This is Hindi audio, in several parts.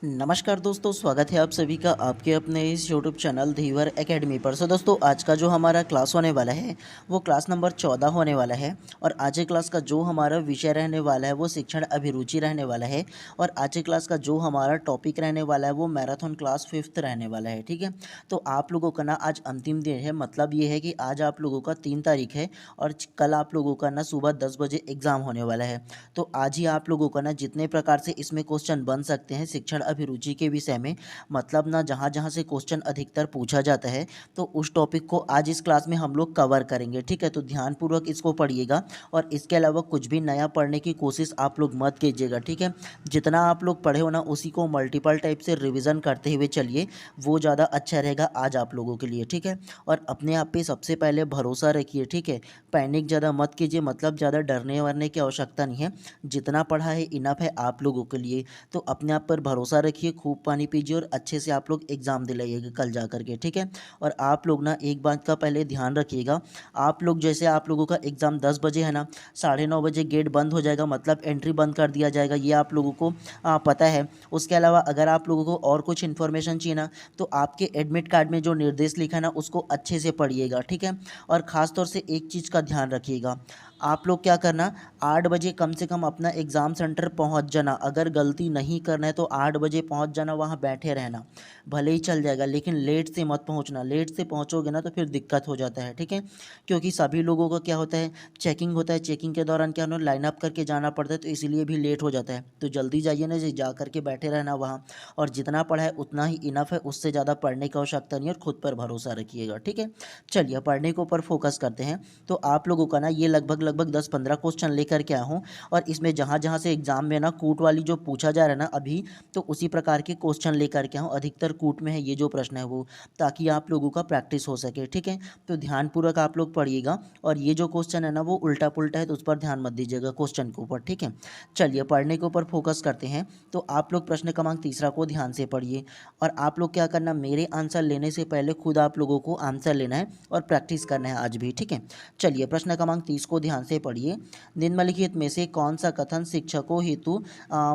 नमस्कार दोस्तों, स्वागत है आप सभी का आपके अपने इस यूट्यूब चैनल धीवर एकेडमी पर। दोस्तों, आज का जो हमारा क्लास होने वाला है वो क्लास नंबर 14 होने वाला है। और आज के क्लास का जो हमारा विषय रहने वाला है वो शिक्षण अभिरुचि रहने वाला है। और आज के क्लास का जो हमारा टॉपिक रहने वाला है वो मैराथन क्लास 5th रहने वाला है। ठीक है, तो आप लोगों का ना आज अंतिम दिन है। मतलब ये है कि आज आप लोगों का 3 तारीख है और कल आप लोगों का ना सुबह 10 बजे एग्ज़ाम होने वाला है। तो आज ही आप लोगों का ना जितने प्रकार से इसमें क्वेश्चन बन सकते हैं शिक्षण अभिरुचि के विषय में, मतलब ना जहाँ जहाँ से क्वेश्चन अधिकतर पूछा जाता है तो उस टॉपिक को आज इस क्लास में हम लोग कवर करेंगे। ठीक है, तो ध्यानपूर्वक इसको पढ़िएगा और इसके अलावा कुछ भी नया पढ़ने की कोशिश आप लोग मत कीजिएगा। ठीक है, जितना आप लोग पढ़े हो ना उसी को मल्टीपल टाइप से रिवीजन करते हुए चलिए, वो ज़्यादा अच्छा रहेगा आज आप लोगों के लिए। ठीक है, और अपने आप पे सबसे पहले भरोसा रखिए। ठीक है, पैनिक ज़्यादा मत कीजिए, मतलब ज़्यादा डरने वरने की आवश्यकता नहीं है। जितना पढ़ा है इनफ है आप लोगों के लिए। तो अपने आप पर भरोसा रखिए, खूब पानी पीजिए और अच्छे से आप लोग एग्ज़ाम दिलाइएगा कल जा कर के। ठीक है, और आप लोग ना एक बात का पहले ध्यान रखिएगा। आप लोग जैसे आप लोगों का एग्ज़ाम 10 बजे है ना, 9:30 बजे गेट बंद हो जाएगा, मतलब एंट्री बंद कर दिया जाएगा, ये आप लोगों को पता है। उसके अलावा अगर आप लोगों को और कुछ इन्फॉर्मेशन चाहिए ना तो आपके एडमिट कार्ड में जो निर्देश लिखा है ना उसको अच्छे से पढ़िएगा। ठीक है, और ख़ास तौर से एक चीज़ का ध्यान रखिएगा। आप लोग क्या करना, 8 बजे कम से कम अपना एग्ज़ाम सेंटर पहुंच जाना। अगर गलती नहीं करना है तो 8 बजे पहुंच जाना, वहां बैठे रहना, भले ही चल जाएगा लेकिन लेट से मत पहुंचना। लेट से पहुंचोगे ना तो फिर दिक्कत हो जाता है। ठीक है, क्योंकि सभी लोगों का क्या होता है, चेकिंग होता है, चेकिंग के दौरान क्या उन्हें लाइन अप करके जाना पड़ता है, तो इसीलिए भी लेट हो जाता है। तो जल्दी जाइए ना, जा करके बैठे रहना वहाँ। और जितना पढ़ा है उतना ही इनफ है, उससे ज़्यादा पढ़ने की आवश्यकता नहीं है और खुद पर भरोसा रखिएगा। ठीक है, चलिए पढ़ने के ऊपर फोकस करते हैं। तो आप लोगों का ना ये लगभग लगभग 10-15 क्वेश्चन लेकर के आया हूँ और इसमें जहाँ जहाँ से एग्जाम में ना कूट वाली जो पूछा जा रहा है ना अभी, तो उसी प्रकार के क्वेश्चन लेकर के आया हूँ। अधिकतर कूट में है ये जो प्रश्न है वो, ताकि आप लोगों का प्रैक्टिस हो सके। ठीक है, तो ध्यानपूर्वक आप लोग पढ़िएगा। और ये जो क्वेश्चन है ना वो उल्टा पुल्टा है तो उस पर ध्यान मत दीजिएगा क्वेश्चन के ऊपर। ठीक है, चलिए पढ़ने के ऊपर फोकस करते हैं। तो आप लोग प्रश्न क्रमांक तीसरा को ध्यान से पढ़िए। और आप लोग क्या करना, मेरे आंसर लेने से पहले खुद आप लोगों को आंसर लेना है और प्रैक्टिस करना है आज भी। ठीक है, चलिए प्रश्न क्रमांक 30 को ध्यान से पढ़िए। निम्नलिखित में से कौन सा कथन शिक्षकों हेतु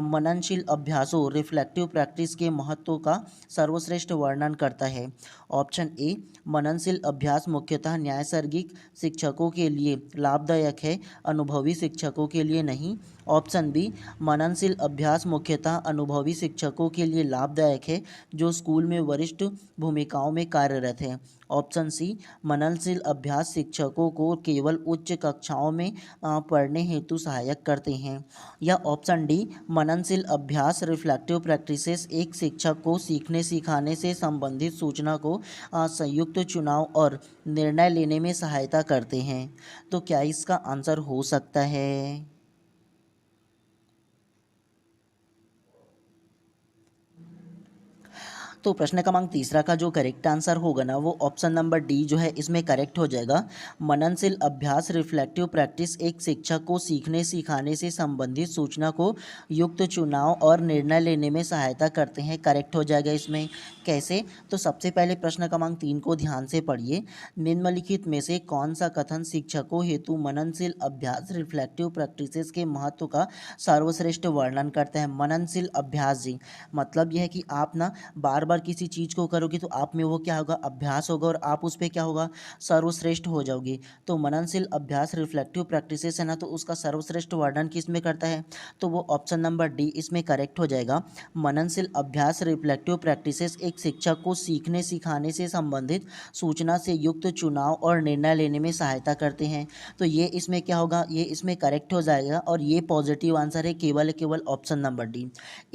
मननशील अभ्यासों रिफ्लेक्टिव प्रैक्टिस के महत्व का सर्वश्रेष्ठ वर्णन करता है? ऑप्शन ए, मननशील अभ्यास मुख्यतः न्यायसर्गिक शिक्षकों के लिए लाभदायक है, अनुभवी शिक्षकों के लिए नहीं। ऑप्शन बी, मननशील अभ्यास मुख्यतः अनुभवी शिक्षकों के लिए लाभदायक है जो स्कूल में वरिष्ठ भूमिकाओं में कार्यरत हैं। ऑप्शन सी, मननशील अभ्यास शिक्षकों को केवल उच्च कक्षाओं में पढ़ने हेतु सहायक करते हैं। या ऑप्शन डी, मननशील अभ्यास रिफ्लेक्टिव प्रैक्टिसेस एक शिक्षक को सीखने सिखाने से संबंधित सूचना को संयुक्त चुनाव और निर्णय लेने में सहायता करते हैं। तो क्या इसका आंसर हो सकता है? तो प्रश्न क्रमांक तीसरा का जो करेक्ट आंसर होगा ना वो ऑप्शन नंबर डी जो है इसमें करेक्ट हो जाएगा। मननशील अभ्यास रिफ्लेक्टिव प्रैक्टिस एक शिक्षक को सीखने सिखाने से संबंधित सूचना को युक्त चुनाव और निर्णय लेने में सहायता करते हैं, करेक्ट हो जाएगा इसमें। कैसे, तो सबसे पहले प्रश्न क्रमांक 3 को ध्यान से पढ़िए। निम्नलिखित में से कौन सा कथन शिक्षकों हेतु मननशील अभ्यास रिफ्लेक्टिव प्रैक्टिसेस के महत्व का सर्वश्रेष्ठ वर्णन करता है? मननशील अभ्यास जी, मतलब यह है कि आप ना बार बार किसी चीज़ को करोगे तो आप में वो क्या होगा, अभ्यास होगा और आप उस पर क्या होगा, सर्वश्रेष्ठ हो जाओगे। तो मननशील अभ्यास रिफ्लेक्टिव प्रैक्टिसेस है ना, तो उसका सर्वश्रेष्ठ वर्णन किस में करता है? तो वो ऑप्शन नंबर डी इसमें करेक्ट हो जाएगा। मननशील अभ्यास रिफ्लेक्टिव प्रैक्टिसेस एक शिक्षक को सीखने सिखाने से संबंधित सूचना से युक्त चुनाव और निर्णय लेने में सहायता करते हैं। तो ये इसमें क्या होगा, ये इसमें करेक्ट हो जाएगा और ये पॉजिटिव आंसर है, केवल केवल ऑप्शन नंबर डी।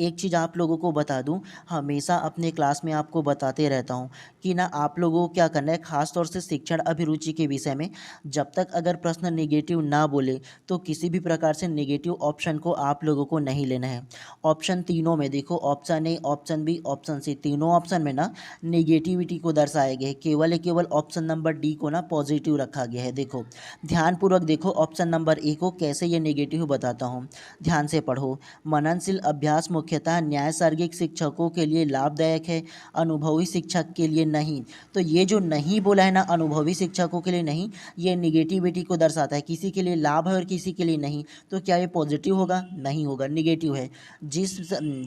एक चीज़ आप लोगों को बता दूं, हमेशा अपने क्लास में आपको बताते रहता हूं कि ना आप लोगों को क्या करना है, खास तौर से शिक्षण अभिरुचि के विषय में जब तक अगर प्रश्न नेगेटिव ना बोले तो किसी भी प्रकार से नेगेटिव ऑप्शन को आप लोगों को नहीं लेना है। ऑप्शन तीनों में देखो, option A, option B, option C, तीनों ऑप्शन में ना नेगेटिविटी को दर्शाया गया है, केवल ऑप्शन नंबर डी को ना पॉजिटिव रखा गया है। देखो ध्यानपूर्वक देखो ऑप्शन नंबर ए को कैसे ये नेगेटिव बताता हूँ, ध्यान से पढ़ो। मननशील अभ्यास मुख्यतः न्यायसर्गिक शिक्षकों के लिए लाभदायक है है, अनुभवी शिक्षक के लिए नहीं। तो ये जो नहीं बोला है ना, अनुभवी शिक्षकों के लिए नहीं, ये निगेटिविटी को दर्शाता है। किसी के लिए लाभ है और किसी के लिए नहीं, तो क्या ये पॉजिटिव होगा? नहीं होगा, निगेटिव है। जिस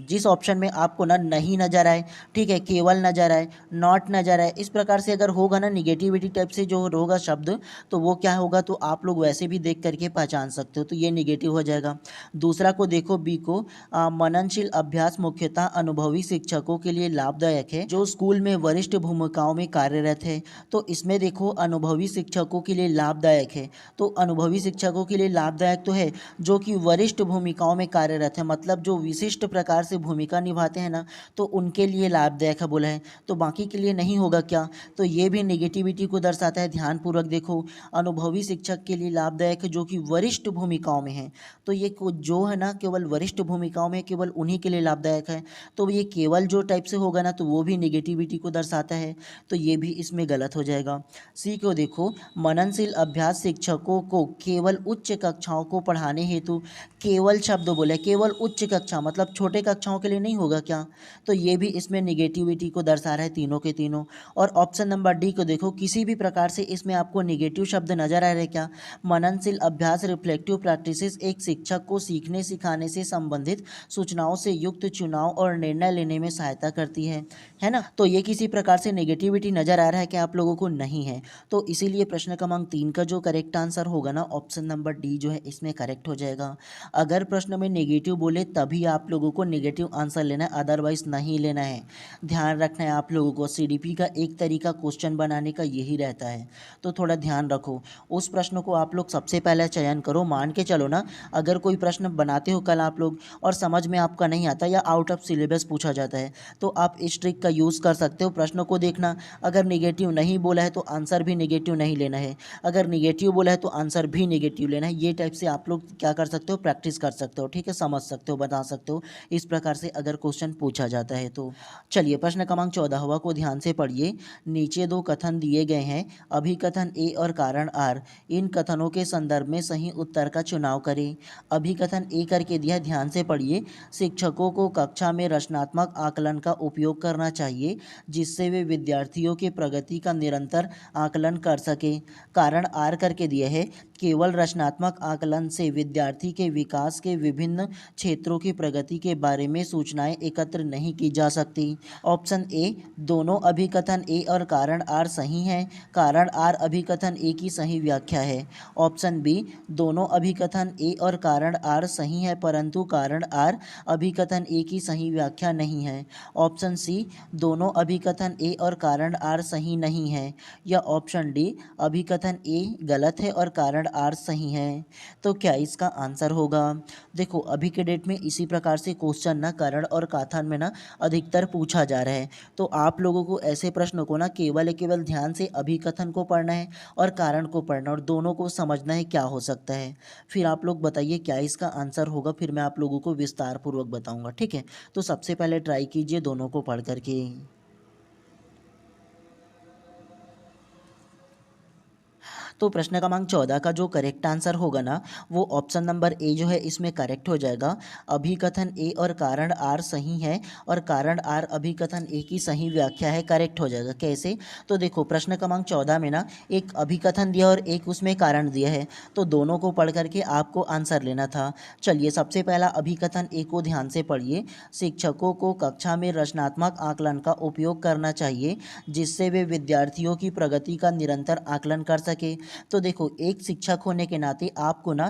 जिस ऑप्शन में आपको ना नहीं नजर आए, ठीक है, केवल नजर आए, नॉट नजर आए, इस प्रकार से अगर होगा ना निगेटिविटी टाइप से जो होगा शब्द, तो वो क्या होगा, तो आप लोग वैसे भी देख करके पहचान सकते हो, तो ये निगेटिव हो जाएगा। दूसरा को देखो, बी को, मननशील अभ्यास मुख्यतः अनुभवी शिक्षकों के लिए लाभदायक है जो स्कूल में वरिष्ठ भूमिकाओं में कार्यरत है। तो इसमें देखो अनुभवी शिक्षकों के लिए लाभदायक है, तो अनुभवी शिक्षकों के लिए लाभदायक तो है, जो कि वरिष्ठ भूमिकाओं में कार्यरत है, मतलब जो विशिष्ट प्रकार से भूमिका निभाते हैं ना, तो उनके लिए लाभदायक है बोला है। तो बाकी के लिए नहीं होगा क्या? तो ये भी नेगेटिविटी को दर्शाता है। ध्यानपूर्वक देखो, अनुभवी शिक्षक के लिए लाभदायक है जो कि वरिष्ठ भूमिकाओं में है, तो ये जो है ना केवल वरिष्ठ भूमिकाओं में, केवल उन्हीं के लिए लाभदायक है। तो ये केवल जो टाइप से होगा ना, तो वो भी नेगेटिविटी को दर्शाता है, तो ये भी इसमें गलत हो जाएगा। सी को देखो, मननशील अभ्यास शिक्षकों को केवल उच्च कक्षाओं को पढ़ाने हेतु, केवल शब्द बोले, केवल उच्च कक्षा मतलब छोटे कक्षाओं के लिए नहीं होगा क्या? तो ये भी इसमें निगेटिविटी को दर्शा रहा है, तीनों के तीनों। और ऑप्शन नंबर डी को देखो, किसी भी प्रकार से इसमें आपको निगेटिव शब्द नजर आ रहे क्या? मननशील अभ्यास रिफ्लेक्टिव प्रैक्टिसेस एक शिक्षक को सीखने सिखाने से संबंधित सूचनाओं से युक्त चुनाव और निर्णय लेने में सहायता करती है ना? तो ये किसी प्रकार से नेगेटिविटी नजर आ रहा है कि आप लोगों को? नहीं है। तो इसीलिए प्रश्न क्रमांक 3 का जो करेक्ट आंसर होगा ना, ऑप्शन नंबर डी जो है इसमें करेक्ट हो जाएगा। अगर प्रश्न में नेगेटिव बोले तभी आप लोगों को नेगेटिव आंसर लेना है, अदरवाइज नहीं लेना है। ध्यान रखना है आप लोगों को, सीडीपी का एक तरीका क्वेश्चन बनाने का यही रहता है, तो थोड़ा ध्यान रखो। उस प्रश्न को आप लोग सबसे पहले चयन करो। मान के चलो ना, अगर कोई प्रश्न बनाते हो कल आप लोग और समझ में आपका नहीं आता या आउट ऑफ सिलेबस पूछा जाता है, तो आप इस ट्रिक का यूज़ कर सकते हो। प्रश्न को देखना, अगर नेगेटिव नहीं बोला है तो आंसर भी नेगेटिव नहीं लेना है, अगर नेगेटिव बोला है तो आंसर भी नेगेटिव लेना है। ये टाइप से आप लोग क्या कर सकते हो, प्रैक्टिस कर सकते हो, ठीक है, समझ सकते हो, बता सकते हो इस प्रकार से अगर क्वेश्चन पूछा जाता है तो। चलिए प्रश्न क्रमांक 14 को ध्यान से पढ़िए। नीचे दो कथन दिए गए हैं, अभिकथन ए और कारण आर, इन कथनों के संदर्भ में सही उत्तर का चुनाव करें। अभिकथन ए करके दिया, ध्यान से पढ़िए। शिक्षकों को कक्षा में रचनात्मक आकलन का उपयोग करना चाहिए जिससे वे विद्यार्थियों के प्रगति का निरंतर आकलन कर सके। कारण आर करके दिया है, केवल रचनात्मक आकलन से विद्यार्थी के विकास के विभिन्न क्षेत्रों की प्रगति के बारे में सूचनाएं एकत्र नहीं की जा सकती। ऑप्शन ए, दोनों अभिकथन ए और कारण आर सही हैं, कारण आर अभिकथन ए की सही व्याख्या है। ऑप्शन बी, दोनों अभिकथन ए और कारण आर सही है परंतु कारण आर अभिकथन ए की सही व्याख्या नहीं है। ऑप्शन सी, दोनों अभिकथन ए और कारण आर सही नहीं है। या ऑप्शन डी, अभिकथन ए गलत है और कारण आर सही है। तो क्या इसका आंसर होगा? देखो अभी के डेट में इसी प्रकार से क्वेश्चन ना करण और काथन में ना अधिकतर पूछा जा रहा है, तो आप लोगों को ऐसे प्रश्नों को ना केवल ध्यान से अभिकथन को पढ़ना है और कारण को पढ़ना और दोनों को समझना है क्या हो सकता है। फिर आप लोग बताइए क्या इसका आंसर होगा, फिर मैं आप लोगों को विस्तार पूर्वक बताऊंगा, ठीक है। तो सबसे पहले ट्राई कीजिए दोनों को पढ़ करके। तो प्रश्न क्रमांक 14 का जो करेक्ट आंसर होगा ना, वो ऑप्शन नंबर ए जो है इसमें करेक्ट हो जाएगा। अभिकथन ए और कारण आर सही है और कारण आर अभिकथन ए की सही व्याख्या है, करेक्ट हो जाएगा। कैसे? तो देखो प्रश्न क्रमांक 14 में ना एक अभिकथन दिया और एक उसमें कारण दिया है, तो दोनों को पढ़ करके आपको आंसर लेना था। चलिए सबसे पहला अभिकथन ए को ध्यान से पढ़िए। शिक्षकों को कक्षा में रचनात्मक आकलन का उपयोग करना चाहिए जिससे वे विद्यार्थियों की प्रगति का निरंतर आकलन कर सके। तो देखो एक शिक्षक होने के नाते आपको ना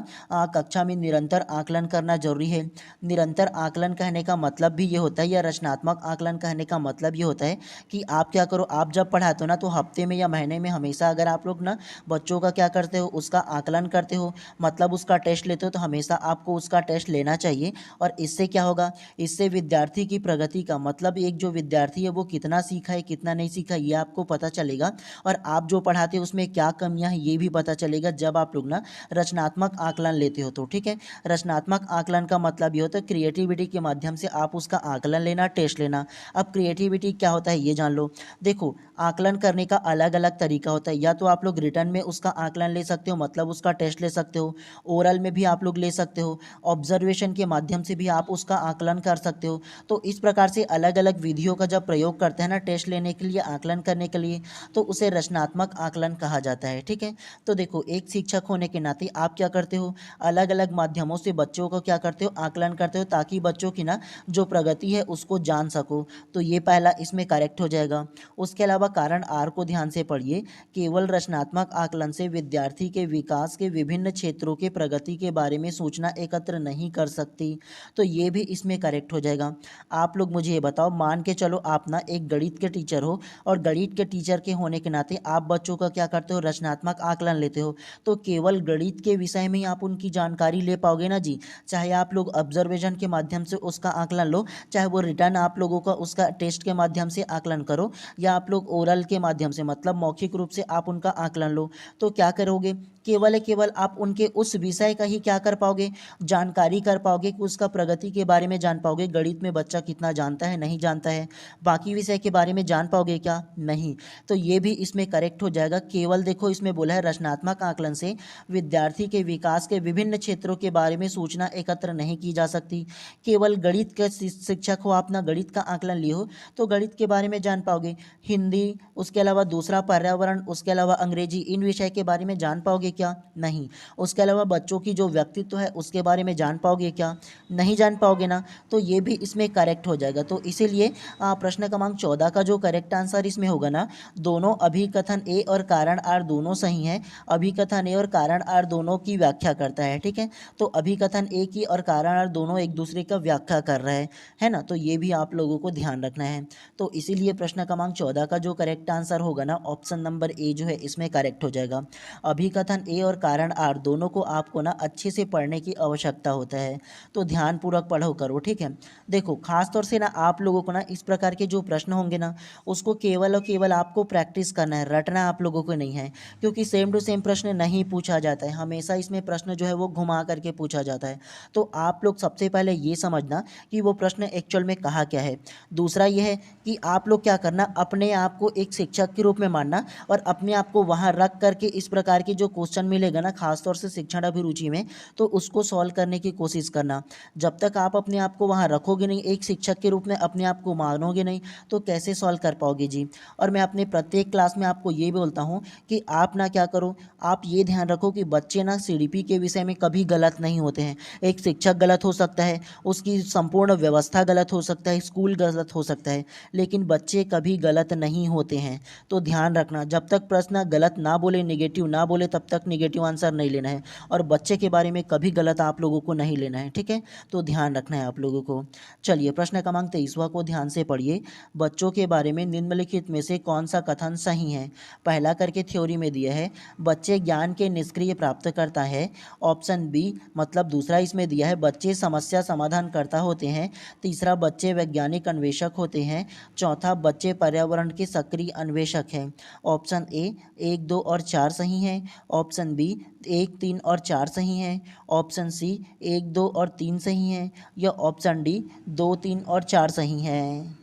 कक्षा में निरंतर आकलन करना जरूरी है। निरंतर आकलन कहने का मतलब भी ये होता है, या रचनात्मक आकलन कहने का मतलब ये होता है कि आप क्या करो, आप जब पढ़ाते हो ना तो हफ्ते में या महीने में हमेशा अगर आप लोग ना बच्चों का क्या करते हो, उसका आकलन करते हो, मतलब उसका टेस्ट लेते हो, तो हमेशा आपको उसका टेस्ट लेना चाहिए। और इससे क्या होगा, इससे विद्यार्थी की प्रगति का मतलब एक जो विद्यार्थी है वो कितना सीखा है कितना नहीं सीखा ये आपको पता चलेगा, और आप जो पढ़ाते हो उसमें क्या कमियां हैं ये भी पता चलेगा जब आप लोग ना रचनात्मक आकलन लेते हो तो। ठीक है, रचनात्मक आकलन का मतलब ये होता है क्रिएटिविटी के माध्यम से आप उसका आकलन लेना, टेस्ट लेना। अब क्रिएटिविटी क्या होता है ये जान लो। देखो, आकलन करने का अलग अलग तरीका होता है। या तो आप लोग रिटर्न में उसका आकलन ले सकते हो, मतलब उसका टेस्ट ले सकते हो। ओरल में भी आप लोग ले सकते हो। ऑब्जर्वेशन के माध्यम से भी आप उसका आकलन कर सकते हो। तो इस प्रकार से अलग अलग विधियों का जब प्रयोग करते हैं ना टेस्ट लेने के लिए, आकलन करने के लिए, तो उसे रचनात्मक आकलन कहा जाता है। ठीक है, तो देखो, एक शिक्षक होने के नाते आप क्या करते हो, अलग अलग माध्यमों से बच्चों को क्या करते हो, आकलन करते हो, ताकि बच्चों की ना जो प्रगति है उसको जान सको। तो ये पहला इसमें करेक्ट हो जाएगा। उसके अलावा कारण आर को ध्यान से पढ़िए। केवल रचनात्मक आकलन से विद्यार्थी के विकास के विभिन्न क्षेत्रों के प्रगति के बारे में सूचना एकत्र नहीं कर सकती। तो ये भी इसमें करेक्ट हो जाएगा। आप लोग मुझे ये बताओ, मान के चलो आप ना एक गणित के टीचर हो, और गणित के टीचर के होने के नाते आप बच्चों का क्या करते हो, रचनात्मक आकलन लेते हो। तो केवल गणित के विषय में ही आप उनकी जानकारी ले पाओगे ना जी। चाहे आप लोग ऑब्जर्वेशन के माध्यम से उसका आकलन लो, चाहे वो रिटर्न आप लोगों का उसका टेस्ट के माध्यम से आकलन करो, या आप लोग ओरल के माध्यम से मतलब मौखिक रूप से आप उनका आकलन लो, तो क्या करोगे, केवल आप उनके उस विषय का ही क्या कर पाओगे, जानकारी कर पाओगे, कि उसका प्रगति के बारे में जान पाओगे। गणित में बच्चा कितना जानता है, नहीं जानता है, बाकी विषय के बारे में जान पाओगे क्या, नहीं। तो ये भी इसमें करेक्ट हो जाएगा। केवल देखो, इसमें बोला है रचनात्मक आकलन से विद्यार्थी के विकास के विभिन्न क्षेत्रों के बारे में सूचना एकत्र नहीं की जा सकती। केवल गणित के शिक्षक हो, आप ना गणित का आकलन लिए हो, तो गणित के बारे में जान पाओगे। हिंदी, उसके अलावा दूसरा पर्यावरण, उसके अलावा अंग्रेजी, इन विषय के बारे में जान पाओगे क्या, नहीं। उसके अलावा बच्चों की जो व्यक्तित्व है उसके बारे में जान पाओगे क्या, नहीं जान पाओगे ना। तो ये भी इसमें करेक्ट हो जाएगा। तो इसीलिए प्रश्न क्रमांक 14 का जो करेक्ट आंसर इसमें होगा ना, दोनों अभिकथन ए और कारण आर दोनों सही हैं। अभिकथन ए और कारण आर दोनों की व्याख्या करता है। ठीक है, तो अभिकथन ए की और कारण आर दोनों एक दूसरे का व्याख्या कर रहे हैं, है ना। तो ये भी आप लोगों को ध्यान रखना है। तो इसीलिए प्रश्न क्रमांक 14 का जो करेक्ट आंसर होगा ना, ऑप्शन नंबर ए जो है इसमें करेक्ट हो जाएगा। अभिकथन ए और कारण आर दोनों को आपको ना अच्छे से पढ़ने की आवश्यकता होता है, तो ध्यानपूर्वक पढ़ो करो। ठीक है, देखो, खास तौर से ना आप लोगों को ना इस प्रकार के जो प्रश्न होंगे ना, उसको केवल और केवल आपको प्रैक्टिस करना है, रटना आप लोगों को नहीं है। क्योंकि सेम टू सेम प्रश्न नहीं पूछा जाता है, हमेशा इसमें प्रश्न जो है वो घुमा करके पूछा जाता है। तो आप लोग सबसे पहले ये समझना कि वो प्रश्न एक्चुअल में कहा क्या है। दूसरा ये है कि आप लोग क्या करना, अपने आप को एक शिक्षक के रूप में मानना, और अपने आप को वहाँ रख करके इस प्रकार की जो क्वेश्चन मिलेगा ना, खासतौर से शिक्षण अभिरुचि में, तो उसको सॉल्व करने की कोशिश करना। जब तक आप अपने आप को वहाँ रखोगे नहीं, एक शिक्षक के रूप में अपने आप को मानोगे नहीं, तो कैसे सॉल्व कर पाओगे जी। और मैं अपने प्रत्येक क्लास में आपको ये बोलता हूँ कि आप ना क्या करो, आप ये ध्यान रखो कि बच्चे ना सीडीपी के विषय में कभी गलत नहीं होते हैं। एक शिक्षक गलत हो सकता है, उसकी संपूर्ण व्यवस्था गलत हो सकता है, स्कूल गलत हो सकता है, लेकिन बच्चे कभी गलत नहीं होते हैं। तो ध्यान रखना, जब तक प्रश्न गलत ना बोले, नेगेटिव ना बोले, तब तक नेगेटिव आंसर नहीं लेना है, और बच्चे के बारे में कभी गलत आप लोगों को नहीं लेना है। ठीक है, तो ध्यान रखना है आप लोगों को। चलिए, प्रश्न क्रमांक 23वां को ध्यान से पढ़िए। बच्चों के बारे में निम्नलिखित में से कौन सा कथन सही है। पहला करके थ्योरी में दिया है, बच्चे ज्ञान के निष्क्रिय प्राप्त करता है। ऑप्शन बी, मतलब दूसरा इसमें दिया है, बच्चे समस्या समाधान करता होते हैं। तीसरा, बच्चे वैज्ञानिक अन्वेषक होते हैं। चौथा, बच्चे पर्यावरण के सक्रिय अन्वेषक हैं। ऑप्शन ए 1, 2 और 4 सही हैं। ऑप्शन बी 1, 3 और 4 सही हैं। ऑप्शन सी 1, 2 और 3 सही हैं, या ऑप्शन डी 2, 3 और 4 सही हैं।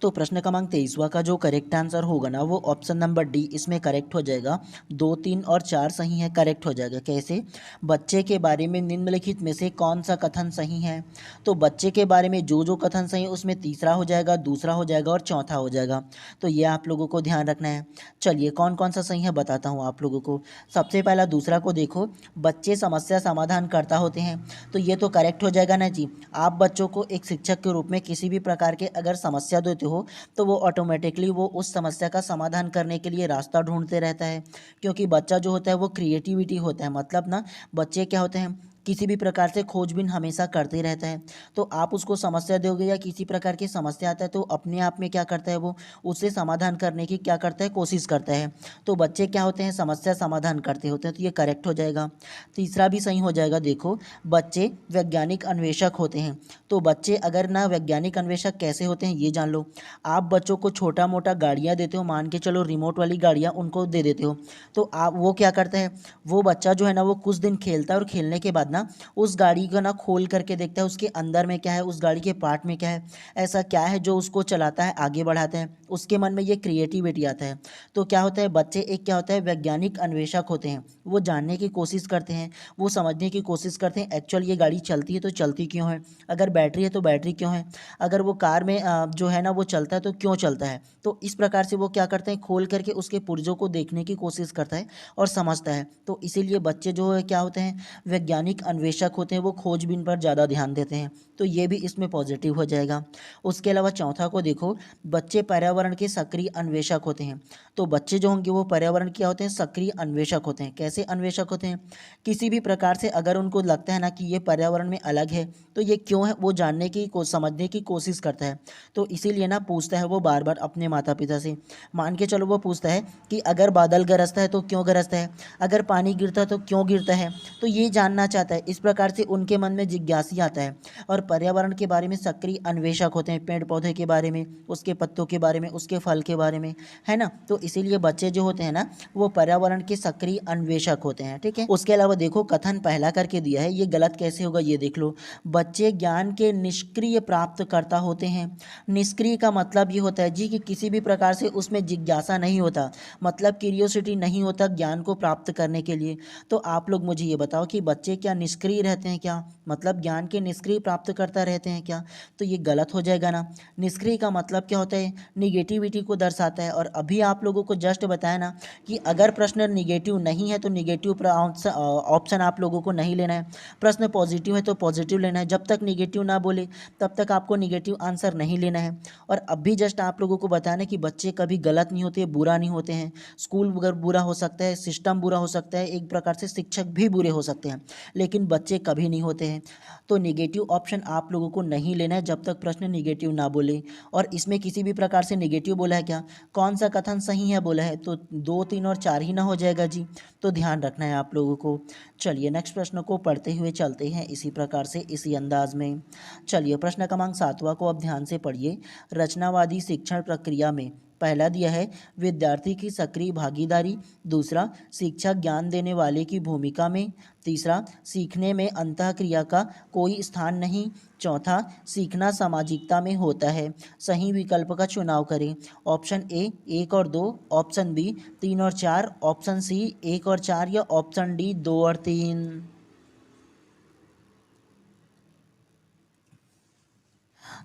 तो प्रश्न क्रमांक 23वां का जो करेक्ट आंसर होगा ना, वो ऑप्शन नंबर डी इसमें करेक्ट हो जाएगा। 2, 3 और 4 सही है, करेक्ट हो जाएगा। कैसे, बच्चे के बारे में निम्नलिखित में से कौन सा कथन सही है। तो बच्चे के बारे में जो जो कथन सही है उसमें तीसरा हो जाएगा, दूसरा हो जाएगा और चौथा हो जाएगा। तो ये आप लोगों को ध्यान रखना है। चलिए, कौन कौन सा सही है बताता हूँ आप लोगों को। सबसे पहला दूसरा को देखो, बच्चे समस्या समाधान करता होते हैं, तो ये तो करेक्ट हो जाएगा ना जी। आप बच्चों को एक शिक्षक के रूप में किसी भी प्रकार के अगर समस्या देते हो, तो वो ऑटोमेटिकली वो उस समस्या का समाधान करने के लिए रास्ता ढूंढते रहता है। क्योंकि बच्चा जो होता है वो क्रिएटिविटी होता है, मतलब ना बच्चे क्या होते हैं, किसी भी प्रकार से खोजबीन हमेशा करते रहता है। तो आप उसको समस्या दोगे या किसी प्रकार की समस्या आता है तो अपने आप में क्या करता है वो, उससे समाधान करने की क्या करता है, कोशिश करता है। तो बच्चे क्या होते हैं, समस्या समाधान करते होते हैं, तो ये करेक्ट हो जाएगा। तीसरा भी सही हो जाएगा। देखो, बच्चे वैज्ञानिक अन्वेषक होते हैं। तो बच्चे अगर ना वैज्ञानिक अन्वेषक कैसे होते हैं ये जान लो। आप बच्चों को छोटा मोटा गाड़ियाँ देते हो, मान के चलो रिमोट वाली गाड़ियाँ उनको दे देते हो, तो आप वो क्या करता है, वो बच्चा जो है ना वो कुछ दिन खेलता है और खेलने के बाद ना उस गाड़ी को ना खोल करके देखता है उसके अंदर में क्या है, उस गाड़ी के पार्ट में क्या है, ऐसा क्या है जो उसको चलाता है, आगे बढ़ाता है, उसके मन में ये क्रिएटिविटी आता है। तो क्या होता है, बच्चे एक क्या होता है, वैज्ञानिक अन्वेषक होते हैं। वो जानने की कोशिश करते हैं, वो समझने की कोशिश करते हैं एक्चुअल ये गाड़ी चलती है तो चलती क्यों है, अगर बैटरी है तो बैटरी क्यों है, अगर वो कार में जो है ना वो चलता है तो क्यों चलता है। तो इस प्रकार से वो क्या करते हैं, खोल करके उसके पुर्जों को देखने की कोशिश करता है और समझता है। तो इसीलिए बच्चे जो है क्या होते हैं, वैज्ञानिक अन्वेषक होते हैं, वो खोजबीन पर ज़्यादा ध्यान देते हैं। तो ये भी इसमें पॉजिटिव हो जाएगा। उसके अलावा चौथा को देखो, बच्चे पर्यावरण के सक्रिय अन्वेषक होते हैं। तो बच्चे जो होंगे वो पर्यावरण क्या होते हैं, सक्रिय अन्वेषक होते हैं। कैसे अन्वेषक होते हैं, किसी भी प्रकार से अगर उनको लगता है ना कि ये पर्यावरण में अलग है तो ये क्यों है, वो जानने की समझने की कोशिश करता है। तो इसीलिए ना पूछता है वो बार बार अपने माता पिता से। मान के चलो वो पूछता है कि अगर बादल गरजता है तो क्यों गरजता है, अगर पानी गिरता है तो क्यों गिरता है, तो ये जानना चाहता है। इस प्रकार से उनके मन में जिज्ञासा आता है और पर्यावरण के बारे में सक्रिय अन्वेषक होते हैं, पेड़ पौधे के बारे में, उसके पत्तों के बारे में, उसके फल के बारे में, है ना। तो इसीलिए बच्चे जो होते हैं ना वो पर्यावरण के सक्रिय अन्वेषक होते हैं, ठीक है। उसके अलावा देखो, कथन पहला करके दिया है, ये गलत कैसे होगा ये देख लो। बच्चे ज्ञान के निष्क्रिय प्राप्तकर्ता होते हैं। निष्क्रिय का मतलब ये होता है जी कि किसी भी प्रकार से उसमें जिज्ञासा नहीं होता, मतलब क्यूरियोसिटी नहीं होता ज्ञान को प्राप्त करने के लिए। तो आप लोग मुझे ये बताओ कि बच्चे क्या निष्क्रिय रहते हैं क्या, मतलब ज्ञान के निष्क्रिय प्राप्तकर्ता रहते हैं क्या, तो ये गलत हो जाएगा ना। निष्क्रिय का मतलब क्या होता है, निगेटिविटी को दर्शाता है। और अभी आप लोगों को जस्ट बताया ना कि अगर प्रश्न निगेटिव नहीं है तो निगेटिव ऑप्शन आप लोगों को नहीं लेना है, प्रश्न पॉजिटिव है तो पॉजिटिव लेना है। जब तक निगेटिव ना बोले तब तक आपको निगेटिव आंसर नहीं लेना है। और अभी जस्ट आप लोगों को बताना कि बच्चे कभी गलत नहीं होते, बुरा नहीं होते हैं। स्कूल बुरा हो सकता है, सिस्टम बुरा हो सकता है, एक प्रकार से शिक्षक भी बुरे हो सकते हैं, लेकिन बच्चे कभी नहीं होते हैं। तो निगेटिव ऑप्शन आप लोगों को नहीं लेना है जब तक प्रश्न निगेटिव ना बोले। और इसमें किसी भी प्रकार से निगेटिव बोला है क्या, कौन सा कथन सही है बोला है, तो 2, 3 और 4 ही ना हो जाएगा जी। तो ध्यान रखना है आप लोगों को। चलिए नेक्स्ट प्रश्न को पढ़ते हुए चलते हैं इसी प्रकार से, इसी अंदाज में। चलिए प्रश्न क्रमांक 7वां को अब ध्यान से पढ़िए। रचनावादी शिक्षण प्रक्रिया में पहला दिया है विद्यार्थी की सक्रिय भागीदारी, दूसरा शिक्षा ज्ञान देने वाले की भूमिका में, तीसरा सीखने में अंतःक्रिया का कोई स्थान नहीं, चौथा सीखना सामाजिकता में होता है। सही विकल्प का चुनाव करें। ऑप्शन ए 1 और 2, ऑप्शन बी 3 और 4, ऑप्शन सी 1 और 4 या ऑप्शन डी 2 और 3।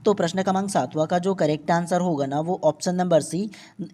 तो प्रश्न क्रमांक 7वां का जो करेक्ट आंसर होगा ना वो ऑप्शन नंबर सी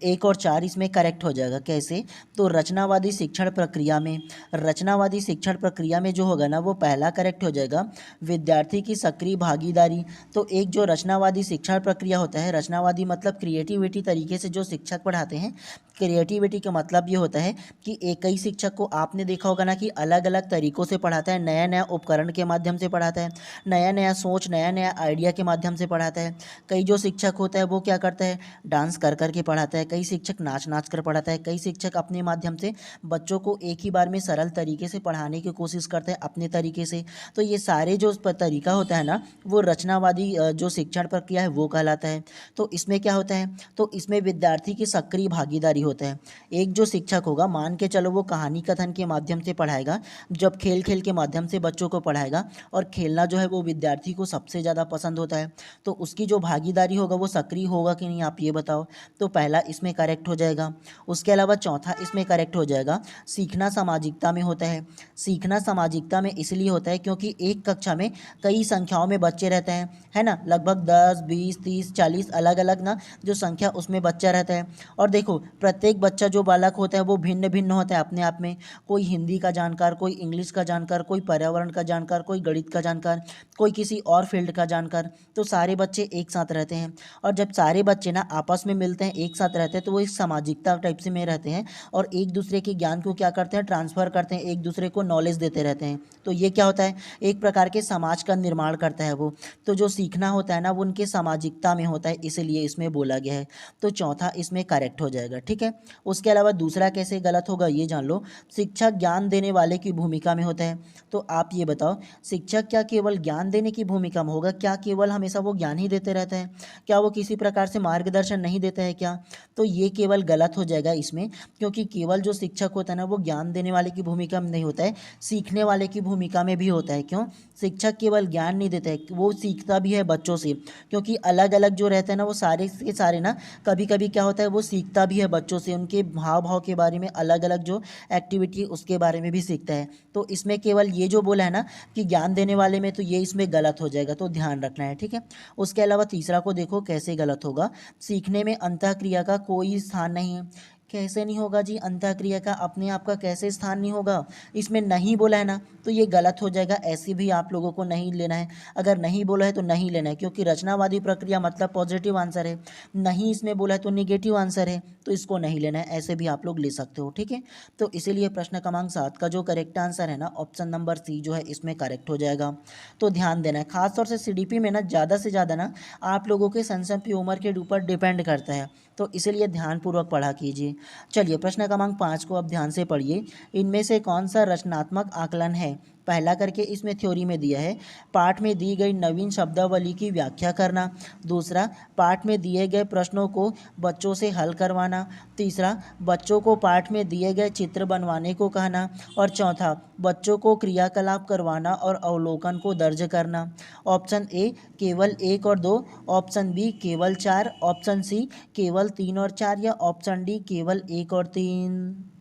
1 और 4 इसमें करेक्ट हो जाएगा। कैसे, तो रचनावादी शिक्षण प्रक्रिया में, रचनावादी शिक्षण प्रक्रिया में जो होगा ना वो पहला करेक्ट हो जाएगा विद्यार्थी की सक्रिय भागीदारी। तो एक जो रचनावादी शिक्षण प्रक्रिया होता है, रचनावादी मतलब क्रिएटिविटी तरीके से जो शिक्षक पढ़ाते हैं। क्रिएटिविटी का मतलब ये होता है कि एक ही शिक्षक को आपने देखा होगा ना कि अलग अलग तरीक़ों से पढ़ाता है, नया नया उपकरण के माध्यम से पढ़ाता है, नया नया सोच, नया नया आइडिया के माध्यम से पढ़ाता है। कई जो शिक्षक होता है वो क्या करता है, डांस कर कर के पढ़ाता है, कई शिक्षक नाच नाच कर पढ़ाता है, कई शिक्षक अपने माध्यम से बच्चों को एक ही बार में सरल तरीके से पढ़ाने की कोशिश करते हैं अपने तरीके से। तो ये सारे जो तरीका होता है ना वो रचनावादी जो शिक्षण प्रक्रिया है वो कहलाता है। तो इसमें क्या होता है, तो इसमें विद्यार्थी की सक्रिय भागीदारी होता है। एक जो शिक्षक होगा, मान के चलो वो कहानी कथन के माध्यम से पढ़ाएगा, जब खेल खेल के माध्यम से बच्चों को पढ़ाएगा, और खेलना जो है वो विद्यार्थी को सबसे ज़्यादा पसंद होता है, तो उसकी जो भागीदारी होगा वो सक्रिय होगा कि नहीं, आप ये बताओ। तो पहला इसमें करेक्ट हो जाएगा। उसके अलावा चौथा इसमें करेक्ट हो जाएगा, सीखना सामाजिकता में होता है। सीखना सामाजिकता में इसलिए होता है क्योंकि एक कक्षा में कई संख्याओं में बच्चे रहते हैं, है ना, लगभग 10, 20, 30, 40 अलग अलग ना जो संख्या उसमें बच्चा रहता है। और देखो प्रत्येक बच्चा जो बालक होता है वो भिन्न भिन्न होता है अपने आप में। कोई हिंदी का जानकार, कोई इंग्लिश का जानकार, कोई पर्यावरण का जानकार, कोई गणित का जानकार, कोई किसी और फील्ड का जानकार। तो सारे बच्चे एक साथ रहते हैं, और जब सारे बच्चे ना आपस में मिलते हैं, एक साथ रहते हैं, तो वो एक सामाजिकता टाइप से में रहते हैं और एक दूसरे के ज्ञान को क्या करते हैं, ट्रांसफ़र करते हैं, एक दूसरे को नॉलेज देते रहते हैं। तो ये क्या होता है, एक प्रकार के समाज का निर्माण करता है वो। तो जो सीखना होता है ना वो उनके सामाजिकता में होता है, इसीलिए इसमें बोला गया है। तो चौथा इसमें करेक्ट हो जाएगा, ठीक है। उसके अलावा दूसरा कैसे गलत होगा ये जान लो। शिक्षक ज्ञान देने वाले की भूमिका में होता है। तो आप ये बताओ, शिक्षक क्या केवल ज्ञान देने की भूमिका में होगा? क्या केवल हमेशा वो ज्ञान ही देते रहता है? क्या वो किसी प्रकार से मार्गदर्शन नहीं देता है क्या? तो ये केवल गलत हो जाएगा इसमें, क्योंकि केवल जो शिक्षक होता है ना वो ज्ञान देने वाले की भूमिका में नहीं होता है, सीखने वाले की भूमिका में भी होता है। क्यों? शिक्षक केवल ज्ञान नहीं देता है, वो सीखता भी है बच्चों से, क्योंकि अलग अलग जो रहते हैं ना वो सारे के सारे ना कभी कभी क्या होता है, वो सीखता भी है बच्चों से, उनके हाव भाव के बारे में, अलग अलग जो एक्टिविटी उसके बारे में भी सीखता है। तो इसमें केवल ये जो बोला है ना कि ज्ञान देने वाले में, तो ये इसमें गलत हो जाएगा, तो ध्यान रखना है, ठीक है। उसके अलावा तीसरा को देखो कैसे गलत होगा। सीखने में अंतःक्रिया का कोई स्थान नहीं है। कैसे नहीं होगा जी? अंतःक्रिया का अपने आप का कैसे स्थान नहीं होगा? इसमें नहीं बोला है ना, तो ये गलत हो जाएगा। ऐसे भी आप लोगों को नहीं लेना है, अगर नहीं बोला है तो नहीं लेना है, क्योंकि रचनावादी प्रक्रिया मतलब पॉजिटिव आंसर है, नहीं इसमें बोला है तो निगेटिव आंसर है, तो इसको नहीं लेना है। ऐसे भी आप लोग ले सकते हो, ठीक है। तो इसीलिए प्रश्न क्रमांक 7 का जो करेक्ट आंसर है ना, ऑप्शन नंबर सी जो है इसमें करेक्ट हो जाएगा। तो ध्यान देना है, खासतौर से सीडीपी में ना ज़्यादा से ज़्यादा ना आप लोगों के संक्षिप्त उम्र के ऊपर डिपेंड करता है, तो इसीलिए ध्यानपूर्वक पढ़ा कीजिए। चलिए प्रश्न क्रमांक 5 को अब ध्यान से पढ़िए। इनमें से कौन सा रचनात्मक आकलन है? पहला करके इसमें थ्योरी में दिया है, पाठ में दी गई नवीन शब्दावली की व्याख्या करना। दूसरा, पाठ में दिए गए प्रश्नों को बच्चों से हल करवाना। तीसरा, बच्चों को पाठ में दिए गए चित्र बनवाने को कहना। और चौथा, बच्चों को क्रियाकलाप करवाना और अवलोकन को दर्ज करना। ऑप्शन ए केवल 1 और 2, ऑप्शन बी केवल 4, ऑप्शन सी केवल 3 और 4, या ऑप्शन डी केवल 1 और 3।